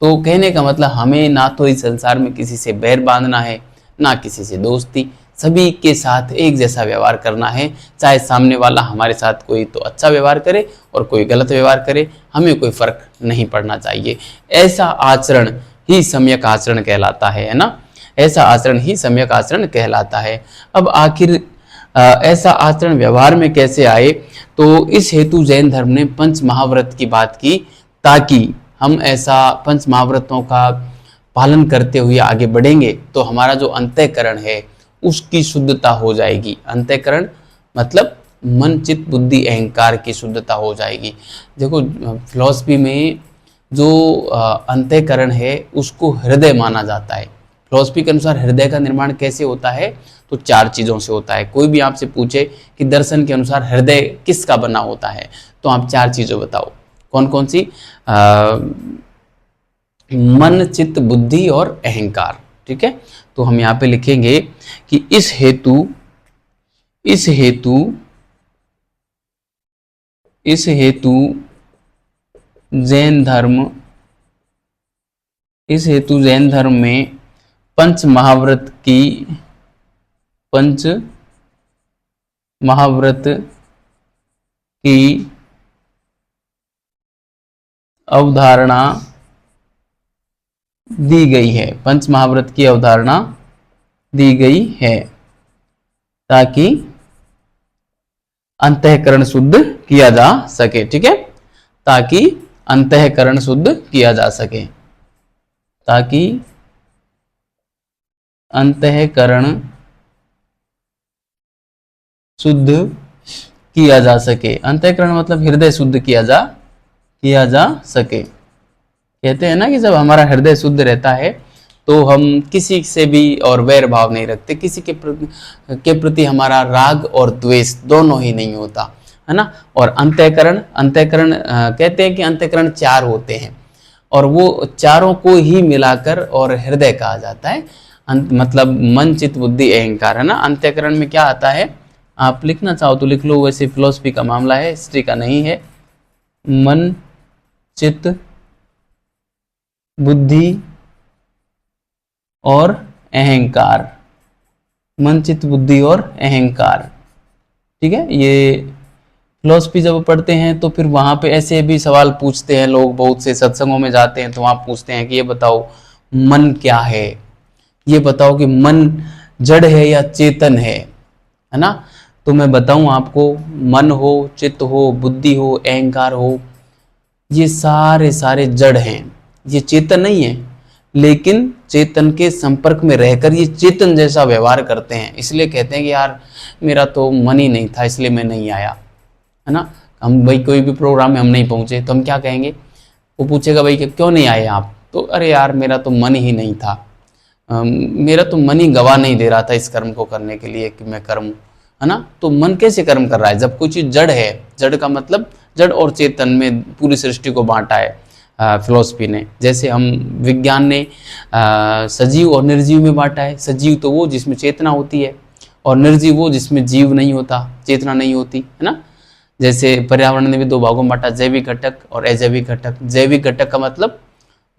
तो कहने का मतलब, हमें ना तो इस संसार में किसी से बैर बांधना है, ना किसी से दोस्ती, सभी के साथ एक जैसा व्यवहार करना है। चाहे सामने वाला हमारे साथ कोई तो अच्छा व्यवहार करे और कोई गलत व्यवहार करे, हमें कोई फर्क नहीं पड़ना चाहिए। ऐसा आचरण ही सम्यक आचरण कहलाता है ना, ऐसा आचरण ही सम्यक आचरण कहलाता है। अब आखिर ऐसा आचरण व्यवहार में कैसे आए, तो इस हेतु जैन धर्म ने पंच महाव्रत की बात की, ताकि हम ऐसा पंच महाव्रतों का पालन करते हुए आगे बढ़ेंगे तो हमारा जो अंतःकरण है उसकी शुद्धता हो जाएगी। अंतःकरण मतलब मन, चित्त, बुद्धि, अहंकार की शुद्धता हो जाएगी। देखो, फिलॉसफी में जो अंतःकरण है उसको हृदय माना जाता है। फिलॉसफी के अनुसार हृदय का निर्माण कैसे होता है, तो 4 चीजों से होता है। कोई भी आपसे पूछे कि दर्शन के अनुसार हृदय किसका बना होता है, तो आप 4 चीजें बताओ। कौन कौन सी? मन, चित्त, बुद्धि और अहंकार। ठीक है, तो हम यहाँ पे लिखेंगे कि इस हेतु जैन धर्म में पंच महाव्रत की अवधारणा दी गई है। पंच महाव्रत की अवधारणा दी गई है ताकि अंतःकरण शुद्ध किया जा सके। ठीक है, ताकि अंतःकरण शुद्ध किया जा सके, ताकि अंतःकरण शुद्ध किया जा सके। अंतःकरण मतलब हृदय शुद्ध किया जा सके। कहते हैं ना कि जब हमारा हृदय शुद्ध रहता है तो हम किसी से भी और वैर भाव नहीं रखते, किसी के प्रति हमारा राग और द्वेष दोनों ही नहीं होता, है ना। और अंतःकरण कहते हैं कि अंतःकरण 4 होते हैं और वो चारों को ही मिलाकर और हृदय कहा जाता है। मतलब मन, चित्त, बुद्धि, अहंकार, है ना। अंतःकरण में क्या आता है, आप लिखना चाहो तो लिख लो, वैसे फिलॉसफी का मामला है, हिस्ट्री का नहीं है। मन, चित्त, बुद्धि और अहंकार। मन, चित्त, बुद्धि और अहंकार। ठीक है, ये फिलॉसफी जब पढ़ते हैं तो फिर वहां पे ऐसे भी सवाल पूछते हैं लोग, बहुत से सत्संगों में जाते हैं तो वहां पूछते हैं कि ये बताओ मन क्या है, ये बताओ कि मन जड़ है या चेतन है ना। तो मैं बताऊं आपको, मन हो, चित्त हो, बुद्धि हो, अहंकार हो, ये सारे जड़ हैं, ये चेतन नहीं है, लेकिन चेतन के संपर्क में रहकर ये चेतन जैसा व्यवहार करते हैं। इसलिए कहते हैं कि यार मेरा तो मन ही नहीं था इसलिए मैं नहीं आया, है ना। हम भाई कोई भी प्रोग्राम में हम नहीं पहुंचे तो हम क्या कहेंगे, वो पूछेगा भाई क्यों नहीं आए आप, तो अरे यार मेरा तो मन ही नहीं था, मेरा तो मन ही गवाह नहीं दे रहा था इस कर्म को करने के लिए कि मैं करूं, है ना। तो मन कैसे कर्म कर रहा है जब कोई चीज जड़ है। जड़ का मतलब जड़ और चेतन में पूरी सृष्टि को बांटा है फिलॉसफी ने। जैसे हम विज्ञान ने सजीव और निर्जीव में बांटा है। सजीव तो वो जिसमें चेतना होती है और निर्जीव वो जिसमें जीव नहीं होता, चेतना नहीं होती, है ना। जैसे पर्यावरण ने भी 2 भागों में बांटा, जैविक घटक और अजैविक घटक। जैविक घटक का मतलब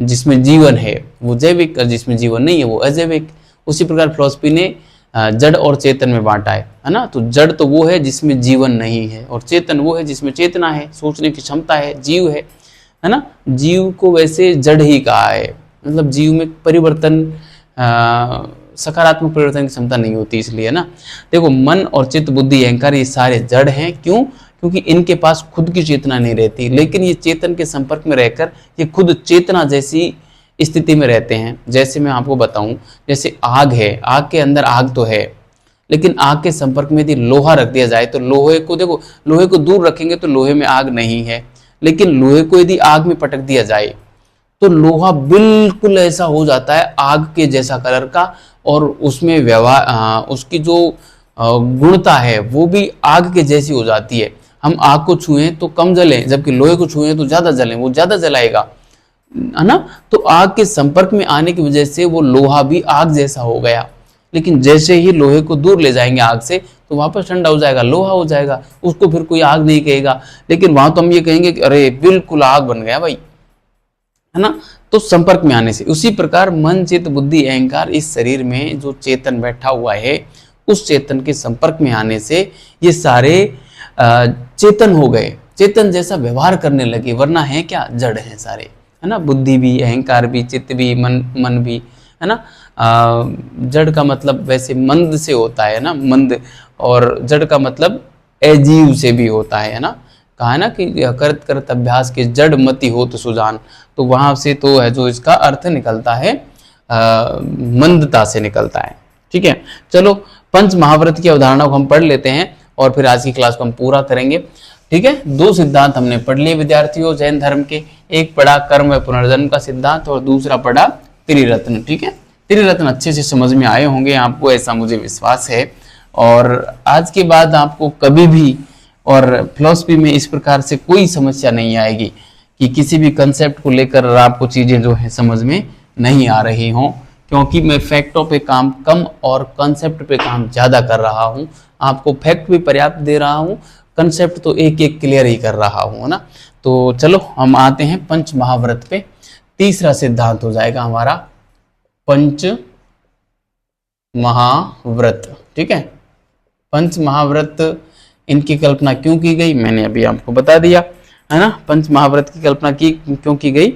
जिसमें जीवन है वो जैविक, जिसमें जीवन नहीं है वो अजैविक। उसी प्रकार फिलॉसफी ने जड़ और चेतन में बांटा है ना। तो जड़ तो वो है जिसमें जीवन नहीं है और चेतन वो है जिसमें चेतना है, सोचने की क्षमता है, जीव है ना। जीव को वैसे जड़ ही कहा है, मतलब जीव में परिवर्तन, सकारात्मक परिवर्तन की क्षमता नहीं होती, इसलिए ना। देखो मन और चित्त, बुद्धि, अहंकार ये सारे जड़ हैं। क्यों? क्योंकि इनके पास खुद की चेतना नहीं रहती, लेकिन ये चेतन के संपर्क में रहकर ये खुद चेतना जैसी स्थिति में रहते हैं। जैसे मैं आपको बताऊं, जैसे आग है, आग के अंदर आग तो है, लेकिन आग के संपर्क में यदि लोहा रख दिया जाए तो लोहे को, देखो लोहे को दूर रखेंगे तो लोहे में आग नहीं है, लेकिन लोहे को यदि आग में पटक दिया जाए तो लोहा बिल्कुल ऐसा हो जाता है आग के जैसा कलर का, और उसमें व्यवहार, उसकी जो गुणता है वो भी आग के जैसी हो जाती है। हम आग को छुएं तो कम जले, जबकि लोहे को छुएं तो ज्यादा जले, वो ज्यादा जलाएगा, है ना। तो आग के संपर्क में आने की वजह से वो लोहा भी आग जैसा हो गया, लेकिन जैसे ही लोहे को दूर ले जाएंगे आग से तो वापस ठंडा हो जाएगा, लोहा हो जाएगा, उसको फिर कोई आग नहीं कहेगा। लेकिन वहां तो हम ये कहेंगे कि अरे बिल्कुल आग बन गया भाई, है ना। तो संपर्क में आने से। उसी प्रकार मन, चित्त, बुद्धि, अहंकार इस शरीर में जो चेतन बैठा हुआ है, उस चेतन के संपर्क में आने से ये सारे चेतन हो गए, चेतन जैसा व्यवहार करने लगे, वरना है क्या, जड़ है सारे, है ना। बुद्धि भी, अहंकार भी, चित्त भी, मन भी, है ना। जड़ का मतलब वैसे मंद से होता है ना, मंद, और जड़ का मतलब अजीव से भी होता है ना। कहा है ना कि करत करत अभ्यास के जड़ मति हो तो सुजान, तो वहां से तो है जो इसका अर्थ निकलता है मंदता से निकलता है। ठीक है, चलो पंच महाव्रत की अवधारणा को हम पढ़ लेते हैं और फिर आज की क्लास को हम पूरा करेंगे। ठीक है, दो सिद्धांत हमने पढ़ लिए विद्यार्थियों जैन धर्म के, एक पढ़ा कर्म व पुनर्जन्म का सिद्धांत और दूसरा पढ़ा त्रिरत्न। ठीक है, त्रिरत्न अच्छे से समझ में आए होंगे आपको, ऐसा मुझे विश्वास है। और आज के बाद आपको कभी भी और फिलॉसफी में इस प्रकार से कोई समस्या नहीं आएगी कि किसी भी कंसेप्ट को लेकर आपको चीजें जो है समझ में नहीं आ रही हों, क्योंकि मैं फैक्टों पे काम कम और कंसेप्ट पे काम ज़्यादा कर रहा हूँ। आपको फैक्ट भी पर्याप्त दे रहा हूँ, कंसेप्ट तो एक एक क्लियर ही कर रहा हूँ, है ना। तो चलो हम आते हैं पंच महाव्रत पे। तीसरा सिद्धांत हो जाएगा हमारा पंच महाव्रत। ठीक है, पंच महाव्रत इनकी कल्पना क्यों की गई मैंने अभी आपको बता दिया, है ना। पंच महाव्रत की कल्पना की क्यों की गई,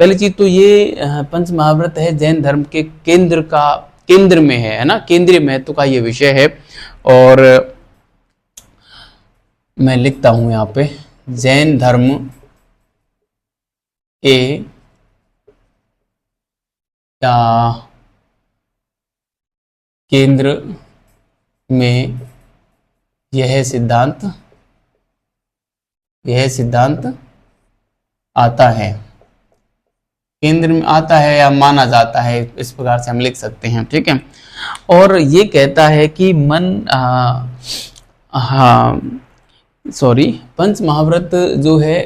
पहली चीज तो ये पंच महाव्रत है जैन धर्म के केंद्र में है ना, केंद्रीय महत्व का ये विषय है। और मैं लिखता हूं यहाँ पे जैन धर्म के केंद्र में यह सिद्धांत आता है, केंद्र में आता है या माना जाता है, इस प्रकार से हम लिख सकते हैं। ठीक है, और ये कहता है कि पंच महाव्रत जो है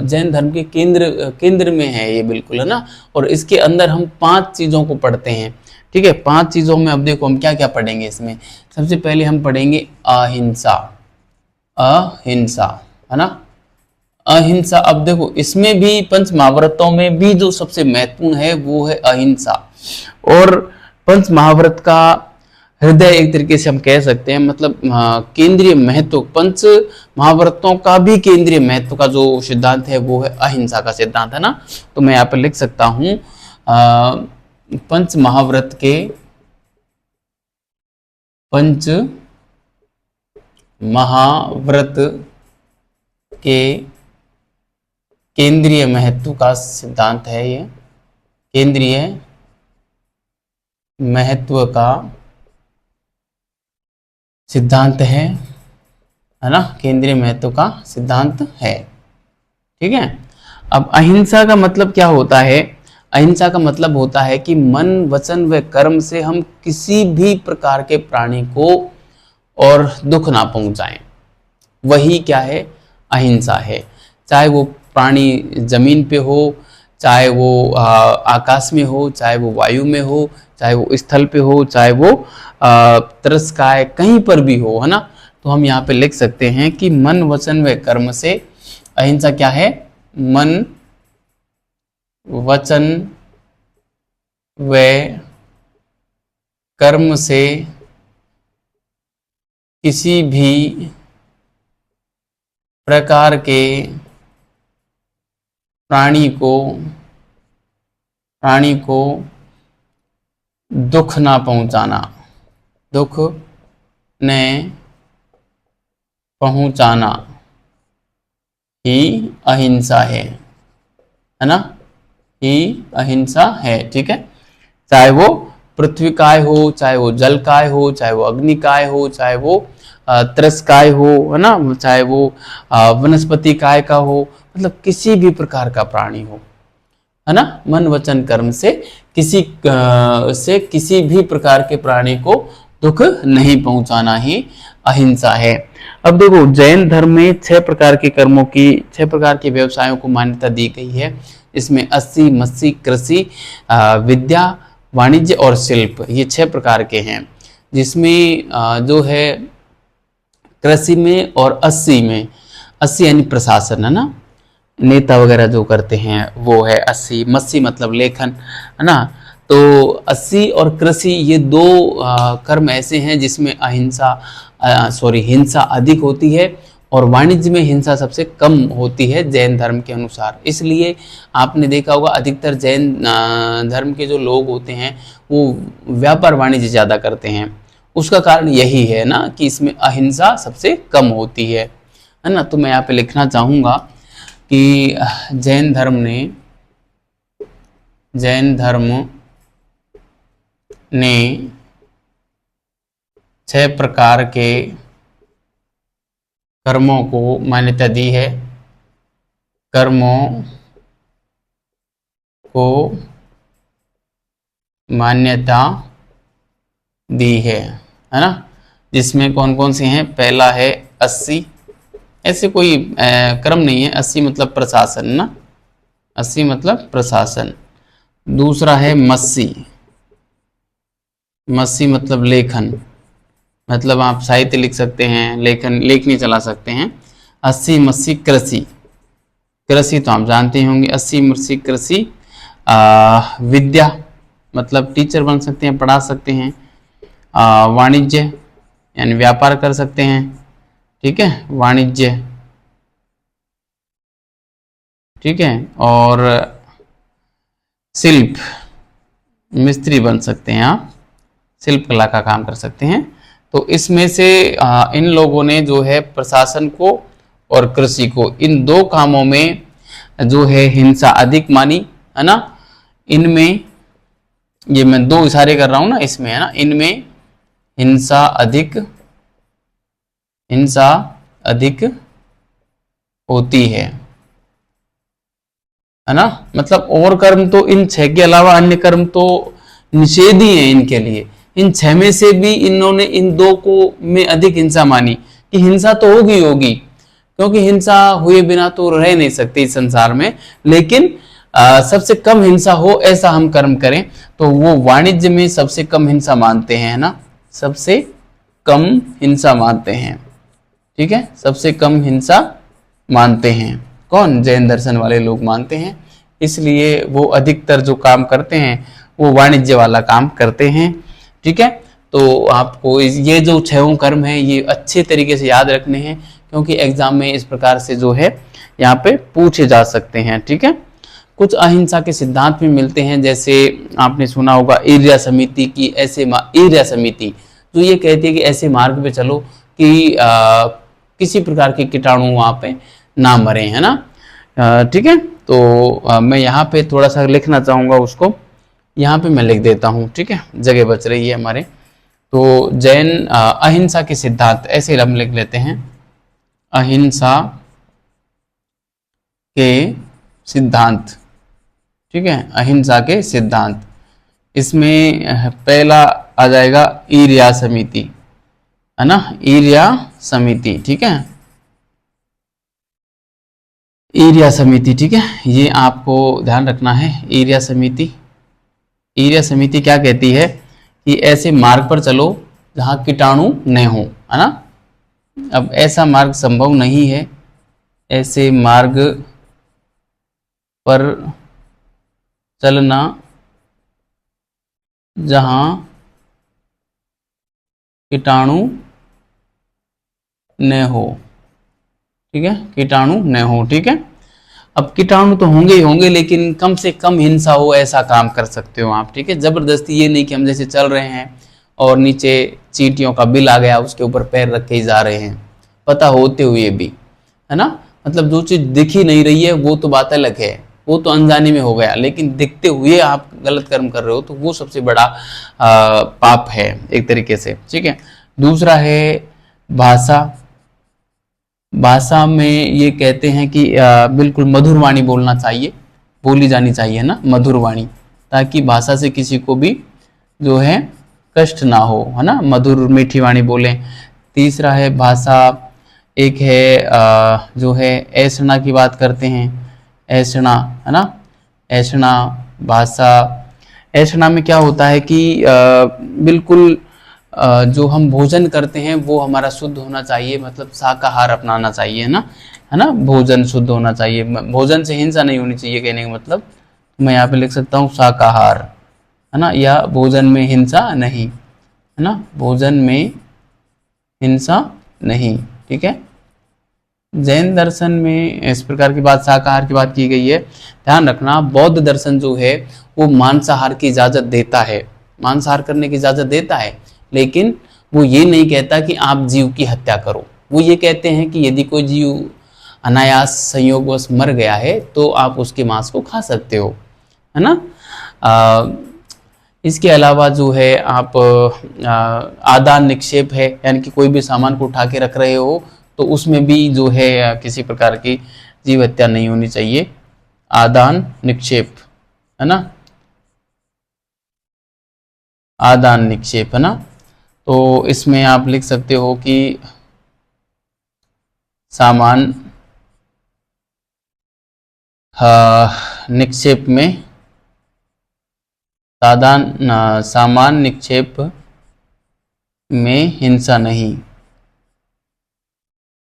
जैन धर्म के केंद्र में है ये, बिल्कुल, है ना। और इसके अंदर हम 5 चीजों को पढ़ते हैं। ठीक है, 5 चीजों में अब देखो हम क्या क्या पढ़ेंगे इसमें। सबसे पहले हम पढ़ेंगे अहिंसा, है ना, अहिंसा। अब देखो इसमें भी पंच महाव्रतों में भी जो सबसे महत्वपूर्ण है वो है अहिंसा। और पंच महाव्रत का हृदय एक तरीके से हम कह सकते हैं, मतलब केंद्रीय महत्व, पंच महाव्रतों का भी केंद्रीय महत्व का जो सिद्धांत है वो है अहिंसा का सिद्धांत, है ना। तो मैं यहाँ पर लिख सकता हूं पंच महाव्रत के केंद्रीय महत्व का सिद्धांत है, ये केंद्रीय महत्व का सिद्धांत है ना, केंद्रीय महत्व का सिद्धांत है। ठीक है, अब अहिंसा का मतलब क्या होता है। अहिंसा का मतलब होता है कि मन वचन व कर्म से हम किसी भी प्रकार के प्राणी को और दुख ना पहुंचाएं, वही क्या है, अहिंसा है। चाहे वो प्राणी जमीन पे हो, चाहे वो आकाश में हो, चाहे वो वायु में हो, चाहे वो स्थल पे हो, चाहे वो तिरस्कार कहीं पर भी हो, है ना। तो हम यहाँ पे लिख सकते हैं कि मन वचन व कर्म से अहिंसा क्या है, मन वचन व कर्म से किसी भी प्रकार के प्राणी को दुख ना पहुंचाना, दुख न पहुंचाना ही अहिंसा है ना, ही अहिंसा है। ठीक है, चाहे वो पृथ्वी काय हो, चाहे वो जल काय हो, चाहे वो अग्नि काय हो, चाहे वो तिरस्कार हो, है ना, चाहे वो वनस्पति काय का हो, मतलब किसी भी प्रकार का प्राणी हो, है ना। मन वचन कर्म से किसी भी प्रकार के प्राणी को दुख नहीं पहुंचाना ही अहिंसा है। अब देखो जैन धर्म में 6 प्रकार के कर्मों की, 6 प्रकार के व्यवसायों को मान्यता दी गई है। इसमें अस्सी, मत्स्य, कृषि, विद्या, वाणिज्य और शिल्प, ये 6 प्रकार के हैं। जिसमें जो है कृषि में और अस्सी यानी प्रशासन, है ना, नेता वगैरह जो करते हैं वो है अस्सी। मत्स्य मतलब लेखन, है ना। तो अस्सी और कृषि ये 2 कर्म ऐसे हैं जिसमें हिंसा अधिक होती है, और वाणिज्य में हिंसा सबसे कम होती है जैन धर्म के अनुसार। इसलिए आपने देखा होगा अधिकतर जैन धर्म के जो लोग होते हैं वो व्यापार वाणिज्य ज़्यादा करते हैं। उसका कारण यही है ना कि इसमें अहिंसा सबसे कम होती है ना। तो मैं यहाँ पे लिखना चाहूँगा कि जैन धर्म ने 6 प्रकार के कर्मों को मान्यता दी है, कर्मों को मान्यता दी है ना। जिसमें कौन कौन से हैं? पहला है 80, ऐसे कोई क्रम नहीं है, 80 मतलब प्रशासन ना, 80 मतलब प्रशासन। दूसरा है मस्सी, मस्सी मतलब लेखन, मतलब आप साहित्य लिख सकते हैं, लेखनी चला सकते हैं। 80 मस्सी कृषि, कृषि तो आप जानते होंगे। 80 मस्सी कृषि। विद्या मतलब टीचर बन सकते हैं, पढ़ा सकते हैं। वाणिज्य यानी व्यापार कर सकते हैं, ठीक है, वाणिज्य, ठीक है। और शिल्प, मिस्त्री बन सकते हैं आप, शिल्प कला का काम कर सकते हैं। तो इसमें से इन लोगों ने जो है प्रशासन को और कृषि को, इन दो कामों में जो है हिंसा अधिक मानी, है ना। इनमें ये मैं दो इशारे कर रहा हूं ना, इसमें है ना, इनमें हिंसा अधिक होती है ना। मतलब और कर्म तो इन 6 के अलावा अन्य कर्म तो निषेध ही है इनके लिए। इन 6 में से भी इन्होंने इन 2 को में अधिक हिंसा मानी कि हिंसा तो होगी, क्योंकि हिंसा हुए बिना तो रह नहीं सकती इस संसार में। लेकिन सबसे कम हिंसा हो ऐसा हम कर्म करें, तो वो वाणिज्य में सबसे कम हिंसा मानते हैं, है ना, सबसे कम हिंसा मानते हैं, ठीक है, सबसे कम हिंसा मानते हैं। कौन? जैन दर्शन वाले लोग मानते हैं। इसलिए वो अधिकतर जो काम करते हैं वो वाणिज्य वाला काम करते हैं, ठीक है। तो आपको ये जो 6 कर्म हैं ये अच्छे तरीके से याद रखने हैं, क्योंकि एग्जाम में इस प्रकार से जो है यहाँ पे पूछे जा सकते हैं, ठीक है। कुछ अहिंसा के सिद्धांत भी मिलते हैं, जैसे आपने सुना होगा ईर्ष्या समिति की, ईर्ष्या समिति जो ये कहती है कि ऐसे मार्ग पे चलो कि किसी प्रकार के कीटाणु वहाँ पे ना मरे, है ना, ठीक है। तो मैं यहाँ पे थोड़ा सा लिखना चाहूँगा उसको, यहाँ पे मैं लिख देता हूँ, ठीक है, जगह बच रही है हमारे। तो जैन अहिंसा के सिद्धांत ऐसे हम लिख लेते हैं, अहिंसा के सिद्धांत, ठीक है, अहिंसा के सिद्धांत। इसमें पहला आ जाएगा ईर्ष्या समिति, है ना, ईर्ष्या समिति, ठीक है, ईर्ष्या समिति, ठीक है, ये आपको ध्यान रखना है। ईर्ष्या समिति, ईर्ष्या समिति क्या कहती है कि ऐसे मार्ग पर चलो जहाँ कीटाणु न हो, है ना। अब ऐसा मार्ग संभव नहीं है, ऐसे मार्ग पर चलना जहाँ कीटाणु न हो, ठीक है, कीटाणु न हो, ठीक है। अब कीटाणु तो होंगे ही होंगे, लेकिन कम से कम हिंसा हो ऐसा काम कर सकते हो आप, ठीक है। जबरदस्ती ये नहीं कि हम जैसे चल रहे हैं और नीचे चींटियों का बिल आ गया उसके ऊपर पैर रख के ही जा रहे हैं, पता होते हुए भी, है ना। मतलब जो चीज दिख ही नहीं रही है वो तो बात अलग है, वो तो अनजाने में हो गया, लेकिन दिखते हुए आप गलत कर्म कर रहे हो तो वो सबसे बड़ा पाप है एक तरीके से, ठीक है। दूसरा है भाषा, भाषा में ये कहते हैं कि बिल्कुल मधुर वाणी बोलना चाहिए, बोली जानी चाहिए ना मधुर वाणी, ताकि भाषा से किसी को भी जो है कष्ट ना हो, है ना, मधुर मीठी वाणी बोलें। तीसरा है भाषा, एक है जो है ऐसना की बात करते हैं, ऐसना, है ना, ऐसना भाषा। ऐसना में क्या होता है कि बिल्कुल जो हम भोजन करते हैं वो हमारा शुद्ध होना चाहिए, मतलब शाकाहार अपनाना चाहिए, है ना, भोजन शुद्ध होना चाहिए, भोजन से हिंसा नहीं होनी चाहिए, कहने का मतलब मैं यहाँ पे लिख सकता हूँ शाकाहार, है ना, या भोजन में हिंसा नहीं, है ना, भोजन में हिंसा नहीं, ठीक है। जैन दर्शन में इस प्रकार की बात, शाकाहार की बात की गई है। ध्यान रखना बौद्ध दर्शन जो है वो मांसाहार की इजाजत देता है, मांसाहार करने की इजाजत देता है, लेकिन वो ये नहीं कहता कि आप जीव की हत्या करो। वो ये कहते हैं कि यदि कोई जीव अनायास संयोगवश मर गया है तो आप उसके मांस को खा सकते हो, है ना। इसके अलावा जो है आप आदान निक्षेप है, यानी कि कोई भी सामान को उठा के रख रहे हो तो उसमें भी जो है किसी प्रकार की जीव हत्या नहीं होनी चाहिए। आदान निक्षेप, है ना, आदान निक्षेप, है ना। तो इसमें आप लिख सकते हो कि सामान निक्षेप में सामान निक्षेप में हिंसा नहीं,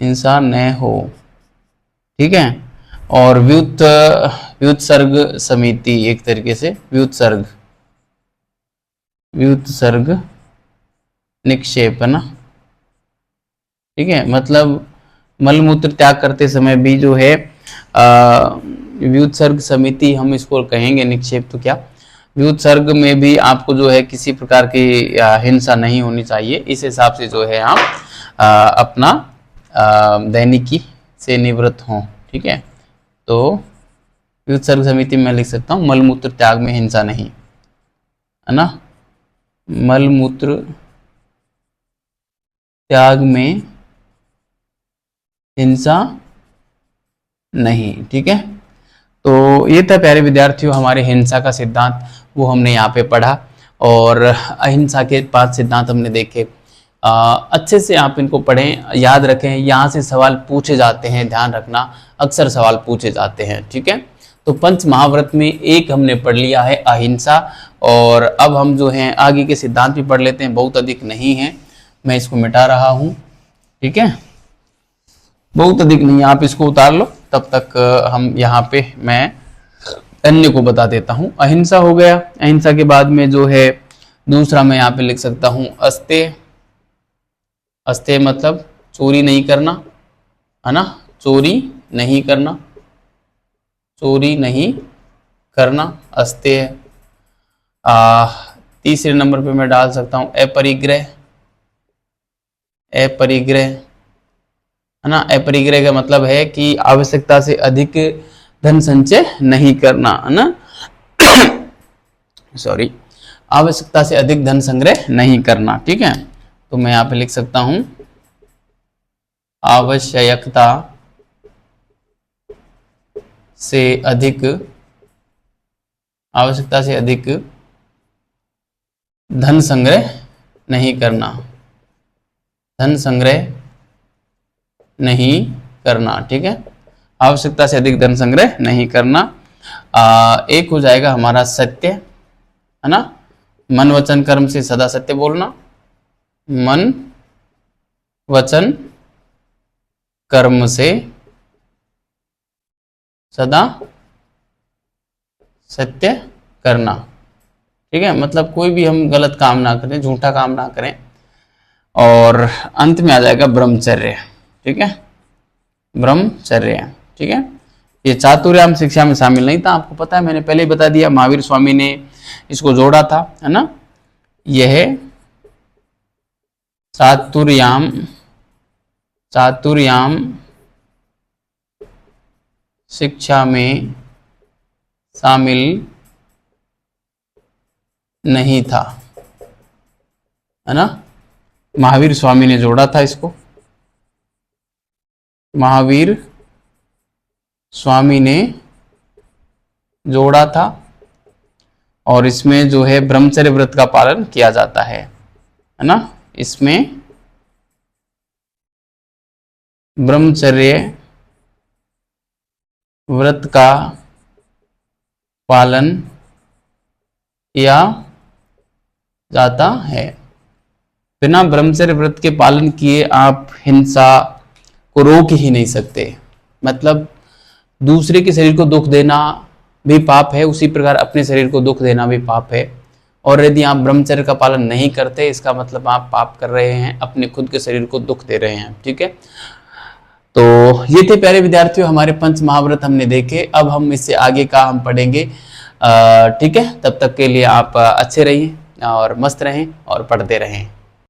हिंसा न हो, ठीक है। और व्युत्सर्ग समिति, एक तरीके से व्युत्सर्ग निक्षेप, है ना, ठीक है। मतलब मलमूत्र त्याग करते समय भी जो है व्युत्सर्ग समिति हम इसको कहेंगे, निक्षेप तो क्या, व्युत्सर्ग में भी आपको जो है किसी प्रकार की हिंसा नहीं होनी चाहिए। इस हिसाब से जो है आप अपना दैनिकी से निवृत्त हों, ठीक है। तो व्युत्सर्ग समिति में लिख सकता हूँ मलमूत्र त्याग में हिंसा नहीं, है ना, मलमूत्र त्याग में हिंसा नहीं, ठीक है। तो ये था प्यारे विद्यार्थियों हमारे हिंसा का सिद्धांत, वो हमने यहाँ पे पढ़ा। और अहिंसा के 5 सिद्धांत हमने देखे। अच्छे से आप इनको पढ़ें, याद रखें, यहाँ से सवाल पूछे जाते हैं, ध्यान रखना, अक्सर सवाल पूछे जाते हैं, ठीक है। तो पंच महाव्रत में एक हमने पढ़ लिया है अहिंसा, और अब हम जो हैं आगे के सिद्धांत भी पढ़ लेते हैं, बहुत अधिक नहीं है, मैं इसको मिटा रहा हूँ, ठीक है, बहुत अधिक नहीं, आप इसको उतार लो, तब तक हम यहाँ पे मैं अन्य को बता देता हूँ। अहिंसा हो गया, अहिंसा के बाद में जो है दूसरा मैं यहाँ पे लिख सकता हूँ अस्तेय। अस्तेय मतलब चोरी नहीं करना, है ना, चोरी नहीं करना, चोरी नहीं करना, अस्तेय। तीसरे नंबर पे मैं डाल सकता हूँ अपरिग्रह, अपरिग्रह, है ना। अपरिग्रह का मतलब है कि आवश्यकता से अधिक धन संचय नहीं करना, है ना सॉरी, आवश्यकता से अधिक धन संग्रह नहीं करना, ठीक है। तो मैं यहाँ पे लिख सकता हूं आवश्यकता से अधिक धन संग्रह नहीं करना, धन संग्रह नहीं करना, ठीक है, आवश्यकता से अधिक धन संग्रह नहीं करना। एक हो जाएगा हमारा सत्य, है ना, मन वचन कर्म से सदा सत्य बोलना, मन वचन कर्म से सदा सत्य करना, ठीक है, मतलब कोई भी हम गलत काम ना करें, झूठा काम ना करें। और अंत में आ जाएगा ब्रह्मचर्य, ठीक है, ब्रह्मचर्य, ठीक है। ये चातुर्याम शिक्षा में शामिल नहीं था, आपको पता है, मैंने पहले ही बता दिया, महावीर स्वामी ने इसको जोड़ा था, है ना। यह चातुर्याम शिक्षा में शामिल नहीं था, है ना, महावीर स्वामी ने जोड़ा था इसको, महावीर स्वामी ने जोड़ा था। और इसमें जो है ब्रह्मचर्य व्रत का पालन किया जाता है ना, इसमें ब्रह्मचर्य व्रत का पालन किया जाता है। बिना ब्रह्मचर्य व्रत के पालन किए आप हिंसा को रोक ही नहीं सकते। मतलब दूसरे के शरीर को दुख देना भी पाप है, उसी प्रकार अपने शरीर को दुख देना भी पाप है। और यदि आप ब्रह्मचर्य का पालन नहीं करते, इसका मतलब आप पाप कर रहे हैं, अपने खुद के शरीर को दुख दे रहे हैं, ठीक है। तो ये थे प्यारे विद्यार्थियों हमारे पंच महाव्रत हमने देखे। अब हम इससे आगे का हम पढ़ेंगे, ठीक है। तब तक के लिए आप अच्छे रहिए और मस्त रहें और पढ़ते रहें।